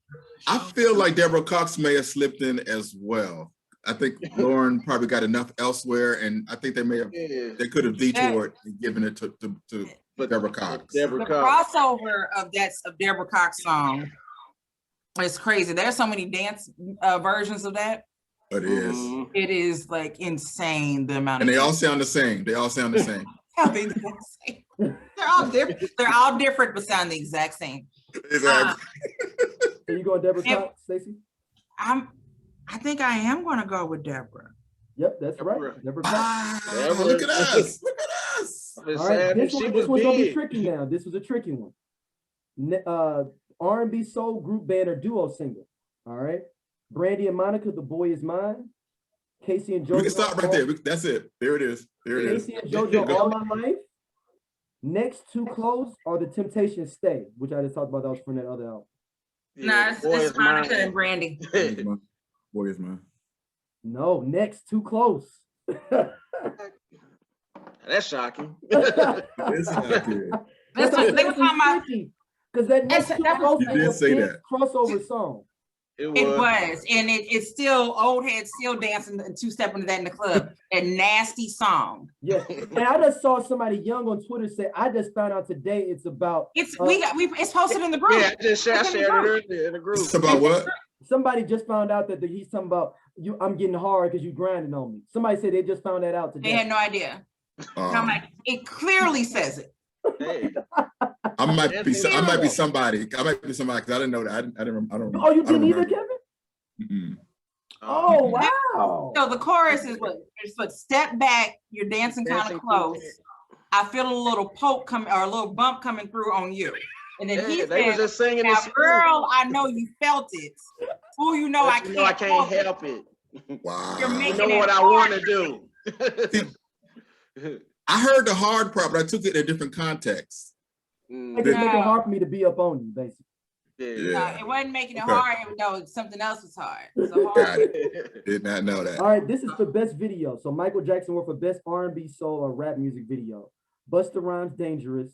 S1: I feel like Deborah Cox may have slipped in as well. I think Lauren probably got enough elsewhere, and I think they may have they could have detoured and given it to Deborah Cox.
S3: Deborah
S4: the
S3: Cox.
S4: crossover of Deborah Cox song is crazy. There's so many dance versions of that.
S1: It is.
S3: Mhm.
S4: It is like insane the amount.
S1: And they all sound the same. They all sound the same.
S4: They're all different. They're all different, but sound the exact same.
S1: Exactly.
S2: So you going Deborah Cox, Stacey?
S4: I think I am going to go with Deborah.
S2: Yep, that's right. Deborah Cox.
S3: Deborah.
S1: Look at us. Look at us.
S2: All right, this one's gonna be tricky now. This was a tricky one. R&B soul group band or duo singer. All right. Brandy and Monica, The Boy Is Mine. Casey and JoJo.
S1: We can stop right there. That's it. There it is. There it is.
S2: Casey and JoJo, All My Life. Next Too Close or The Temptations Stay, which I just talked about. That was from that other album.
S4: No, it's Monica and Brandy.
S1: Boy Is Mine.
S2: No, Next Too Close.
S3: That's shocking.
S1: It's not good.
S4: That's what they were talking about.
S2: Because that Next Too Close
S1: You did
S2: is
S1: say
S2: a big
S1: that.
S2: crossover song.
S4: It was, and it's still old heads still dancing and two-stepping to that in the club. A nasty song.
S2: Yeah, and I just saw somebody young on Twitter say, "I just found out today it's about."
S4: It's it's posted in the group.
S3: Yeah, I shared it earlier in the group.
S1: It's about what?
S2: Somebody just found out that he's talking about you. I'm getting hard because you grinding on me. Somebody said they just found that out today.
S4: They had no idea. And I'm like, it clearly says it.
S3: Hey.
S1: I might be somebody. I might be somebody because I didn't know that. I don't.
S2: Oh, you didn't either,
S1: remember.
S2: Kevin?
S1: Mm-mm.
S2: Oh, wow.
S4: So the chorus is what step back, you're dancing kind of close. I feel a little poke coming or a little bump coming through on you. And then he
S3: they were
S4: said,
S3: just singing
S4: now,
S3: this.
S4: girl, I know you felt it. Oh, you know I can't
S3: help it.
S1: Wow.
S4: You're
S3: You
S4: making
S3: know what I want to do.
S1: I heard the hard part, but I took it in a different context.
S2: It's making it hard for me to be up on you, basically.
S4: It wasn't making it hard. No, something else was hard.
S1: Got it. Did not know that.
S2: All right, this is for best video. So Michael Jackson won for best R&B, soul, or rap music video. Busta Rhymes, Dangerous.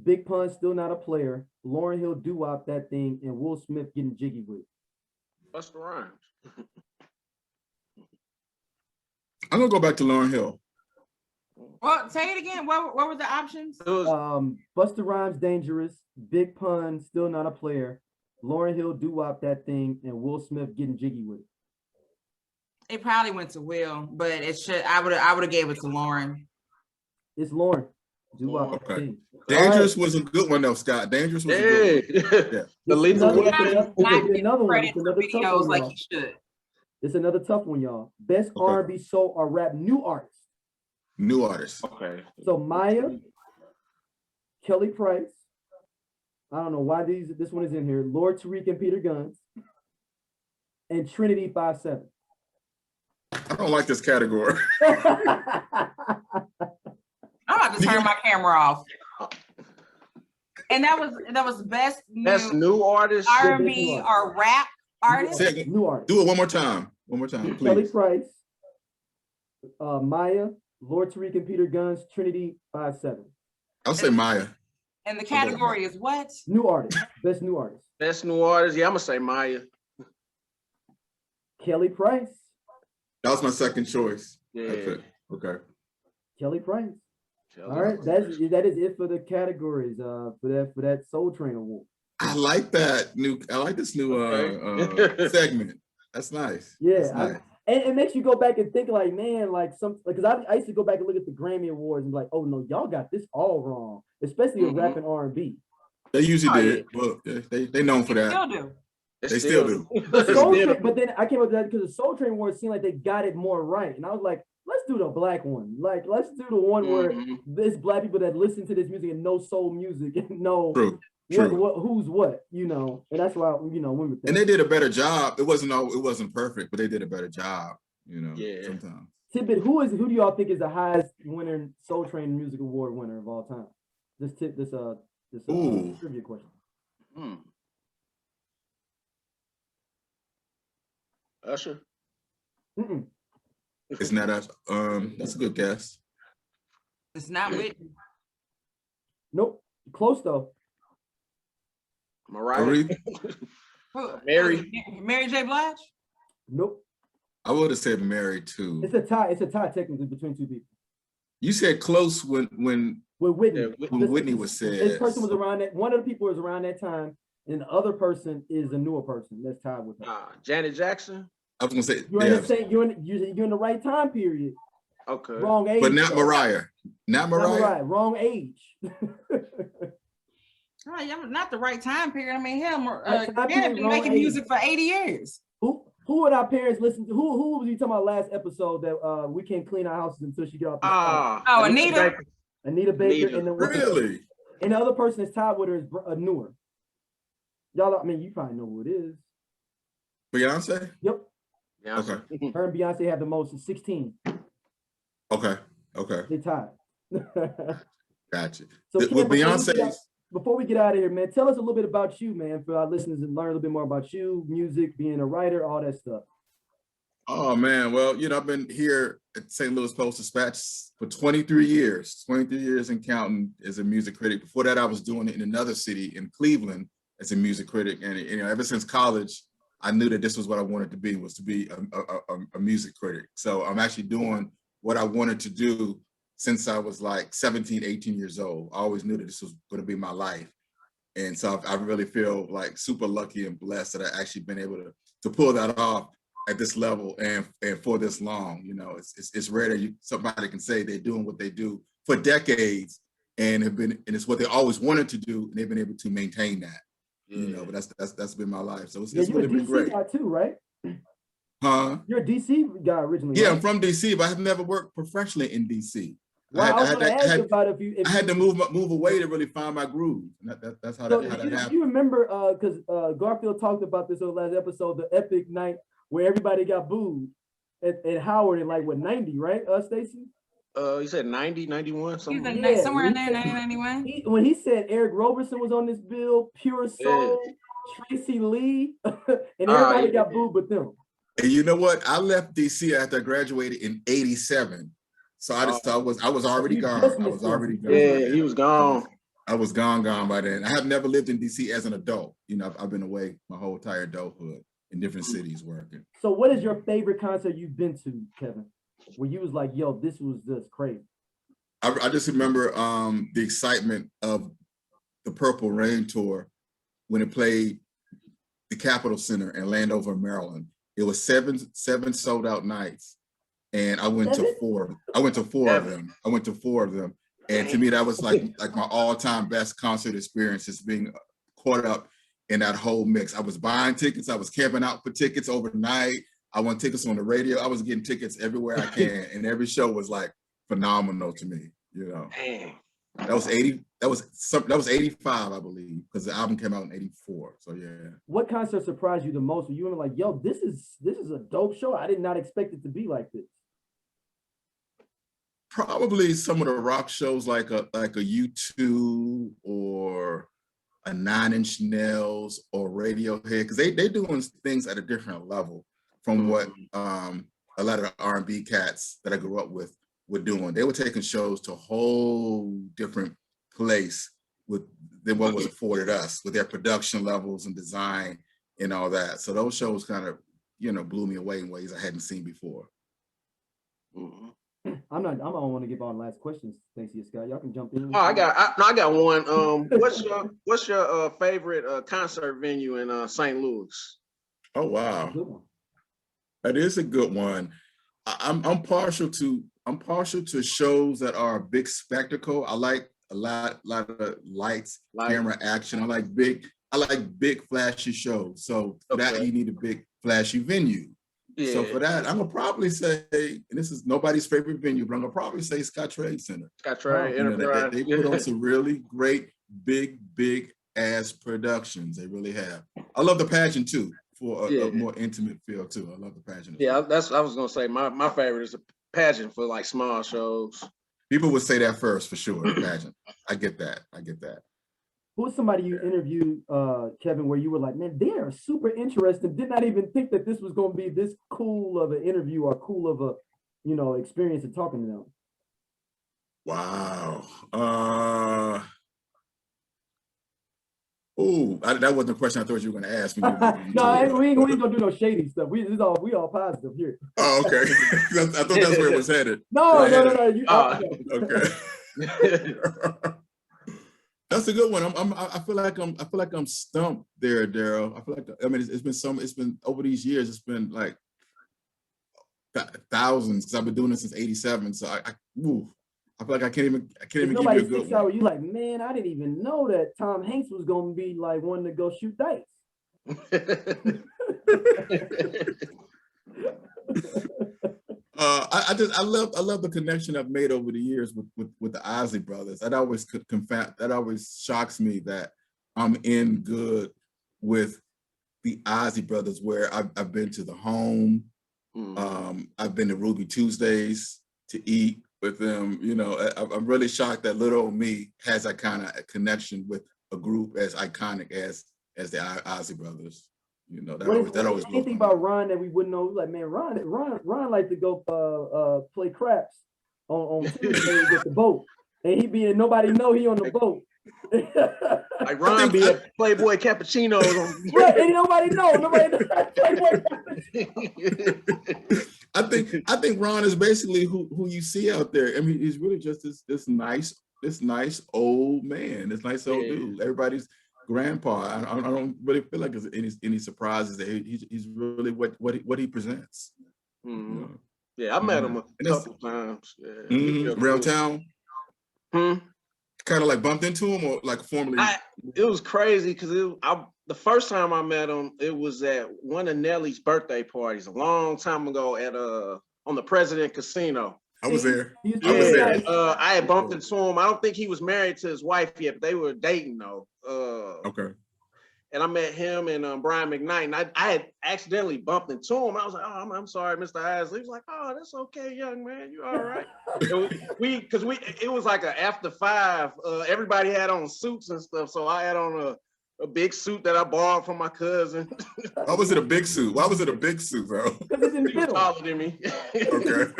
S2: Big Pun, Still Not a Player. Lauryn Hill, Doo Wop, That Thing, and Will Smith, Getting Jiggy With It.
S3: Busta Rhymes.
S1: I'm gonna go back to Lauryn Hill.
S4: Well, say it again. What were the options?
S2: Busta Rhymes, Dangerous. Big Pun, Still Not a Player. Lauryn Hill, Doo Wop, That Thing, and Will Smith, Getting Jiggy With It.
S4: It probably went to Will, but it should. I would have gave it to Lauren.
S2: It's Lauren. Doo Wop, That
S1: Okay.
S2: Thing.
S1: Dangerous was a good one though, Scott. Dangerous was a good one. Yeah.
S3: The lethal
S2: It's
S3: weapon.
S2: another one. It's another tough
S4: Videos
S2: one,
S4: like
S2: y'all.
S4: he should.
S2: It's another tough one, y'all. Best
S1: Okay.
S2: R&B, soul, or rap new artist.
S1: New artists.
S3: Okay.
S2: So Maya, Kelly Price. I don't know why this one is in here. Lord Tariq and Peter Guns. And Trinity 5-7.
S1: I don't like this category.
S4: I'm about to turn my camera off. And that was best
S3: new artist.
S4: R&B or rap artist.
S1: Say it-
S2: New artist.
S1: Do it one more time. One more time,
S2: Kelly
S1: please.
S2: Price, Maya, Lord Tariq and Peter Guns, Trinity 5-7.
S1: I'll say Maya.
S4: And the category is what?
S2: New artist. Best new artist.
S3: Best new artist. Yeah, I'm gonna say Maya.
S2: Kelly Price.
S1: That was my second choice.
S3: Yeah.
S1: That's it. Okay.
S2: Kelly Price. All right, that is it for the categories. For that Soul Train Award.
S1: I like that I like this new segment. That's nice.
S2: Yeah,
S1: That's nice.
S2: and it makes you go back and think like, man, like because I used to go back and look at the Grammy Awards and be like, oh no, y'all got this all wrong, especially in rap and R&B.
S1: They usually did. Well, they known for that.
S4: Still do.
S1: They still do.
S2: But then I came up with that because the Soul Train Awards seemed like they got it more right, and I was like, let's do the black one. Like, let's do the one where there's black people that listen to this music and know soul music and know who's what, you know. And that's why went with that.
S1: And they did a better job. It wasn't perfect, but they did a better job. You know.
S3: Yeah.
S1: Sometimes.
S2: Tidbit, who do y'all think is the highest winner Soul Train Music Award winner of all time? This trivia question.
S3: Usher.
S2: Mm-mm.
S1: It's not us. That's a good guess.
S4: It's not Whitney.
S2: Nope. Close though.
S3: Mariah.
S1: Aretha?
S3: Mary.
S4: Mary J. Blige?
S2: Nope.
S1: I would have said Mary too.
S2: It's a tie. It's a tie technically between two people.
S1: You said close when
S2: With Whitney.
S3: Yeah,
S1: Whitney was said.
S2: This person was around that. One of the people was around that time, and the other person is a newer person that's tied with her.
S3: Janet Jackson.
S1: I was gonna say,
S2: You're in the same. You're in the right time period.
S3: Okay.
S2: Wrong age.
S1: but not
S2: though.
S1: Mariah. Not Mariah.
S2: Wrong age.
S4: Oh, yeah, not the right time period. I mean, hell,
S2: Right time
S4: Janet
S2: period,
S4: been
S2: wrong
S4: making
S2: age.
S4: music for 80 years.
S2: Who would our parents listen to? Who was you talking about last episode that we can't clean our houses until she get off the
S4: Oh, Anita.
S2: Anita Baker.
S3: Anita.
S2: And the
S1: Really?
S2: and the other person that's tied with her is newer. Y'all, I mean, you probably know who it is.
S1: Beyonce?
S2: Yep.
S3: Yeah. Okay.
S2: Her and Beyonce have the most, 16.
S1: Okay.
S2: They tied.
S1: Gotcha.
S2: So
S1: With
S2: Ken,
S1: Beyonce,
S2: before we get out of here, man, tell us a little bit about you, man, for our listeners and learn a little bit more about you, music, being a writer, all that stuff.
S1: oh man, well, I've been here at St. Louis Post-Dispatch for 23 years and counting as a music critic. Before that, I was doing it in another city in Cleveland as a music critic. And ever since college, I knew that this was what I wanted to be a music critic. So I'm actually doing what I wanted to do since I was like 17, 18 years old. I always knew that this was going to be my life. And so I really feel like super lucky and blessed that I actually been able to pull that off at this level and for this long. It's rare that somebody can say they're doing what they do for decades and it's what they always wanted to do, and they've been able to maintain that. But that's been my life. So it's really been great.
S2: You're a DC guy too, right?
S1: Huh?
S2: You're a DC guy originally.
S1: Yeah,
S2: right?
S1: I'm from DC, but I have never worked professionally in DC.
S2: Well, I
S1: had to move away to really find my groove. And that's how that happened.
S2: You remember, because Garfield talked about this on the last episode, the epic night where everybody got booed at Howard in like, what, 90, right, Stacey?
S3: You said 90, 91, something.
S4: Yeah, somewhere in there, 90, 91.
S2: When he said Eric Roberson was on this bill, Pure Soul, Tracy Lee, and everybody got booed but them.
S1: And you know what? I left DC after I graduated in '87. So I was already gone. I was already gone.
S3: Yeah, he was gone.
S1: I was gone by then. I have never lived in DC as an adult. I've been away my whole entire adulthood in different cities working.
S2: So what is your favorite concert you've been to, Kevin? Where you was like, yo, this was just crazy.
S1: I just remember the excitement of the Purple Rain tour when it played the Capitol Center in Landover, Maryland. It was seven sold out nights. And I went to four. I went to four of them. And to me, that was like my all-time best concert experience, is being caught up in that whole mix. I was buying tickets. I was camping out for tickets overnight. I won tickets on the radio. I was getting tickets everywhere I can. And every show was like phenomenal to me,
S3: Dang.
S1: That was 85, I believe, because the album came out in 84. So yeah.
S2: What concert surprised you the most? Were you were like, yo, this is a dope show. I did not expect it to be like this.
S1: Probably some of the rock shows like a U2 or a 9 Inch Nails or Radiohead, because they doing things at a different level from what a lot of the R&B cats that I grew up with were doing. They were taking shows to a whole different place than what was afforded us with their production levels and design and all that. So those shows kind of, blew me away in ways I hadn't seen before.
S3: Mm-hmm.
S2: I don't want to give all the last questions. Thanks, Scott. Y'all can jump in.
S3: Oh, I got one. What's your favorite concert venue in St. Louis?
S1: Oh wow, that is a good one. I'm partial to shows that are a big spectacle. I like a lot of lights, camera, action. I like big flashy shows. So for that you need a big flashy venue. Yeah. So for that, I'm gonna probably say, and this is nobody's favorite venue, but I'm gonna probably say Scott Trade Center.
S3: Scott Trade Enterprise.
S1: They put on some really great, big ass productions. They really have. I love the pageant too, for a more intimate feel too. I love the pageant.
S3: Yeah, I was gonna say my favorite is the pageant for like small shows.
S1: People would say that first for sure. The pageant. I get that.
S2: who was somebody you interviewed, Kevin, where you were like, man, they are super interesting. Did not even think that this was going to be this cool of an interview or cool of a, you know, experience of talking to them.
S1: Wow. That wasn't the question I thought you were going to ask me.
S2: No, we ain't gonna do no shady stuff. We all positive here.
S1: Oh, okay. I thought that's where it was headed.
S2: No.
S1: Okay. That's a good one. I feel like I'm stumped there, Daryl. I feel like, I mean, it's been over these years. It's been like thousands, because I've been doing this since '87. So I feel like I can't even give you a good one.
S2: You like, man, I didn't even know that Tom Hanks was gonna be like wanting to go shoot dice.
S1: I love the connection I've made over the years with the Isley Brothers. That always shocks me that I'm in good with the Isley Brothers, where I've been to the home. I've been to Ruby Tuesdays to eat with them. You know, I'm really shocked that little old me has that kind of connection with a group as iconic as the Isley Brothers. You know, that always
S2: anything about Ron that we wouldn't know. Like, man, Ron like to go play craps on Tuesday with the boat, and he be in, nobody know he on the boat.
S3: Like Ron be at Playboy Cappuccinos.
S2: Right, and nobody know. Playboy
S1: Cappuccino. I think Ron is basically who you see out there. I mean, he's really just this nice old man, this nice old dude. Everybody's grandpa. I don't really feel like there's any surprises that he's really what he presents.
S3: Mm-hmm. You know? Yeah, I met him a couple times. Yeah.
S1: Around town. Kind of like bumped into him, or like formally.
S3: It was crazy because the first time I met him, it was at one of Nelly's birthday parties a long time ago at on the President Casino.
S1: I was there.
S3: I had bumped into him. I don't think he was married to his wife yet, but they were dating though.
S1: Okay.
S3: And I met him and Brian McKnight, and I had accidentally bumped into him. I was like, "Oh, I'm sorry, Mr. Isley." He was like, "Oh, that's okay, young man. You all right?" It was like an after 5. Everybody had on suits and stuff, so I had on a big suit that I borrowed from my cousin.
S1: Why was it a big suit? Why was it a big suit, bro?
S3: He was taller than me.
S1: Okay.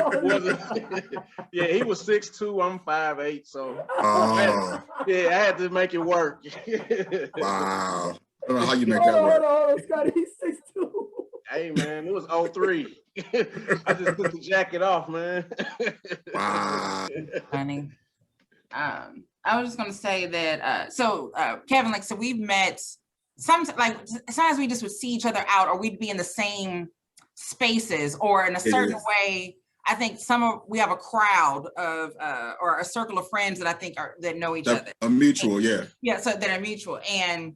S3: Yeah, he was 6'2", I'm 5'8", so I had to make it work.
S1: Wow. I don't know how you make that work.
S2: Hold on, Scotty, he's 6'2".
S3: Hey, man, it was 03. I just took the jacket off, man.
S1: Wow.
S4: Funny. I was just gonna say that. Kevin, like, so we've met. Sometimes we just would see each other out, or we'd be in the same spaces, or in a certain way. I think we have a crowd of or a circle of friends that I think that know each other.
S1: A mutual,
S4: Yeah, so that are mutual, and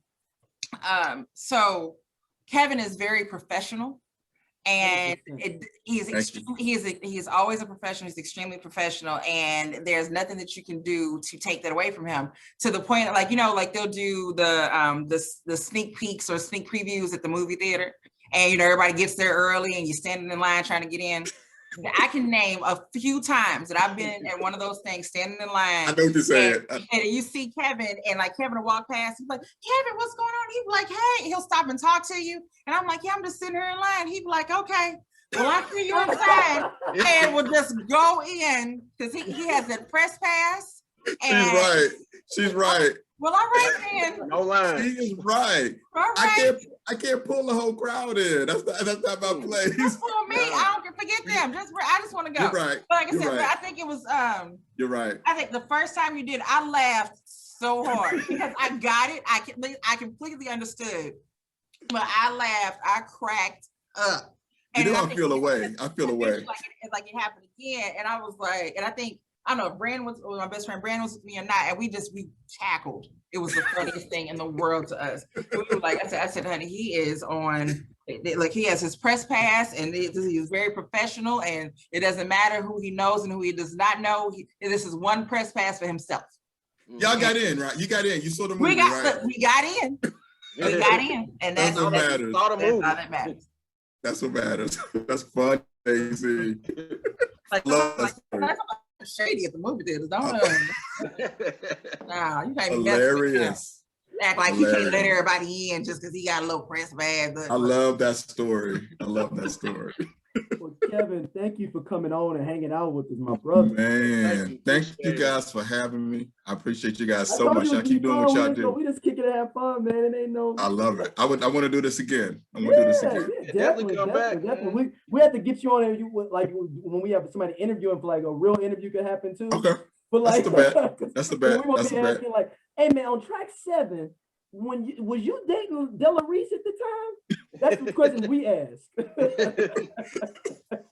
S4: so Kevin is very professional, and he is always a professional. He's extremely professional, and there's nothing that you can do to take that away from him, to the point that, like, you know, like they'll do the sneak peeks or sneak previews at the movie theater, and you know, everybody gets there early and you're standing in line trying to get in. I can name a few times that I've been at one of those things, standing in line.
S1: I know what you're saying.
S4: And you see Kevin, and like Kevin will walk past, he's like, "Kevin, what's going on?" He'd be like, "Hey," he'll stop and talk to you. And I'm like, "Yeah, I'm just sitting here in line." He'd be like, "Okay, well, I'll see you inside." And we'll just go in, because he has that press pass. And
S1: She's right.
S4: Well, all right then.
S3: No line.
S1: She is right.
S4: All right.
S1: I can't pull the whole crowd in. That's not my place.
S4: Just pull me. I don't forget them. I just want to go.
S1: You're right.
S4: But like I said,
S1: right.
S4: I think it was
S1: You're right.
S4: I think the first time you did, I laughed so hard because I got it. I completely understood. But I laughed. I cracked up.
S1: And I feel away. I feel away.
S4: It's like it happened again. And I was like, and I think, I don't know if Brandon was my best friend, Brandon was with me or not, and we tackled. It was the funniest thing in the world to us. We were like, I said, honey, he is on, like, he has his press pass, and he is very professional, and it doesn't matter who he knows and who he does not know. This is one press pass for himself.
S1: Y'all got in, right? You got in. You saw the movie, right?
S4: We got in. We got in, and that's all that matters.
S1: That's what matters. That's fun, AC.
S4: That's shady at the movie theaters, don't know. Nah, you can't
S1: hilarious.
S4: Act like he can't let
S1: Hilarious.
S4: everybody in just because he got a little press badge. But
S1: I love that story. I love that story.
S2: Well, Kevin, thank you for coming on and hanging out with us, my brother.
S1: Man, thank you
S3: Appreciate
S1: guys for having me. I appreciate you guys
S2: I
S1: so
S2: told
S1: much.
S2: you it
S1: Y'all
S2: would
S1: keep
S2: be
S1: doing
S2: fun.
S1: what y'all
S2: We just-
S1: do.
S2: We just kick it and have fun, man. It ain't no.
S1: I love it. I want to do this again. I want to do this
S2: Yeah,
S1: again.
S2: yeah,
S3: Definitely come back,
S2: definitely. We have to get you on there. You would, like when we have somebody interviewing for like a real interview could happen too.
S1: Okay,
S2: But
S1: that's
S2: like,
S1: the bet. That's the bet.
S2: we won't
S1: That's
S2: be
S1: the bet.
S2: asking like, hey man, on track 7, was you dating Della Reese at the time? That's the question we ask.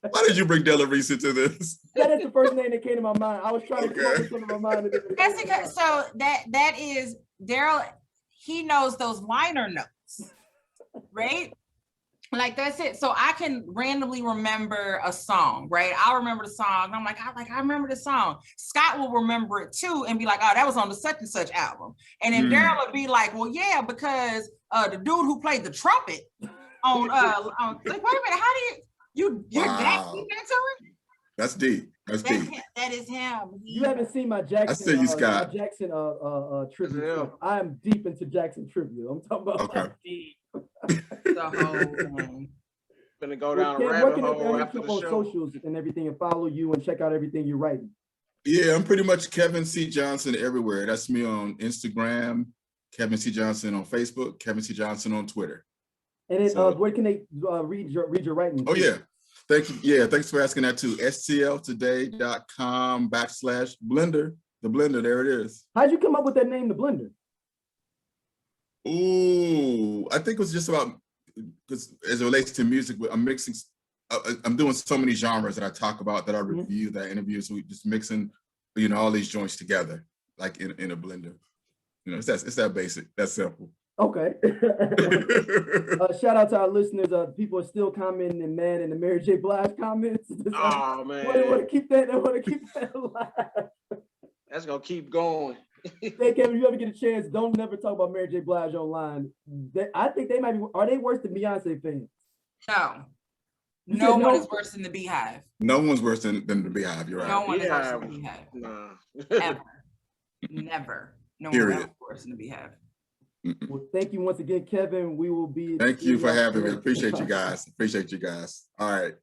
S1: Why did you bring Della Reese into this?
S2: That is the first name that came to my mind. I was trying to come up with something in my mind.
S4: that's because so that is Daryl. He knows those liner notes, right? Like that's it. So I can randomly remember a song, right? I'll remember the song. And I'm like, I remember the song. Scott will remember it too and be like, oh, that was on the such and such album. And then Daryl will be like, well, yeah, because the dude who played the trumpet on like, wait a minute, how do you're that deep into it?
S1: That's deep. That's deep.
S4: That is him.
S2: You haven't seen my Jackson.
S1: I see you, Scott.
S2: My Jackson tribute.
S3: Yeah.
S2: I am deep into Jackson tribute. I'm talking about
S1: Okay.
S2: deep.
S4: The whole thing.
S3: Gonna go down a
S2: Ken, where
S3: rabbit
S2: can
S3: hole
S2: everybody
S3: after
S2: keep
S3: the
S2: on
S3: show.
S2: socials and everything and follow you and check out everything you're writing?
S1: Yeah, I'm pretty much Kevin C. Johnson everywhere. That's me on Instagram, Kevin C. Johnson on Facebook, Kevin C. Johnson on Twitter.
S2: And then
S1: So-
S2: where can they read your writing?
S1: Oh yeah. Thank you. Yeah, thanks for asking that too. STLtoday.com/blender. The blender, there it is.
S2: How'd you come up with that name, The Blender?
S1: Ooh, I think it was just about, because as it relates to music, I'm mixing, I'm doing so many genres that I talk about, that I review, that I interview. So we just mixing, all these joints together, like in a blender. It's that basic, that's simple.
S2: Okay. Shout out to our listeners. People are still commenting and mad in the Mary J. Blige comments.
S3: Oh man,
S2: They want to keep that alive.
S3: that's gonna keep going.
S2: Hey Kevin, if you ever get a chance, don't never talk about Mary J. Blige online. I think they might be. Are they worse than Beyonce fans?
S4: No.
S2: You
S4: No
S2: said
S4: one
S2: no?
S4: is worse than the Beehive.
S1: No one's worse than the Beehive. You're right.
S4: No one is worse
S3: Yeah.
S4: than the Beehive.
S3: Nah.
S4: Ever. Never. No one
S1: Period.
S4: else worse than the Beehive.
S2: Well, thank you once again, Kevin. We will be.
S1: Thank you for having me. Appreciate you guys. Appreciate you guys. All right.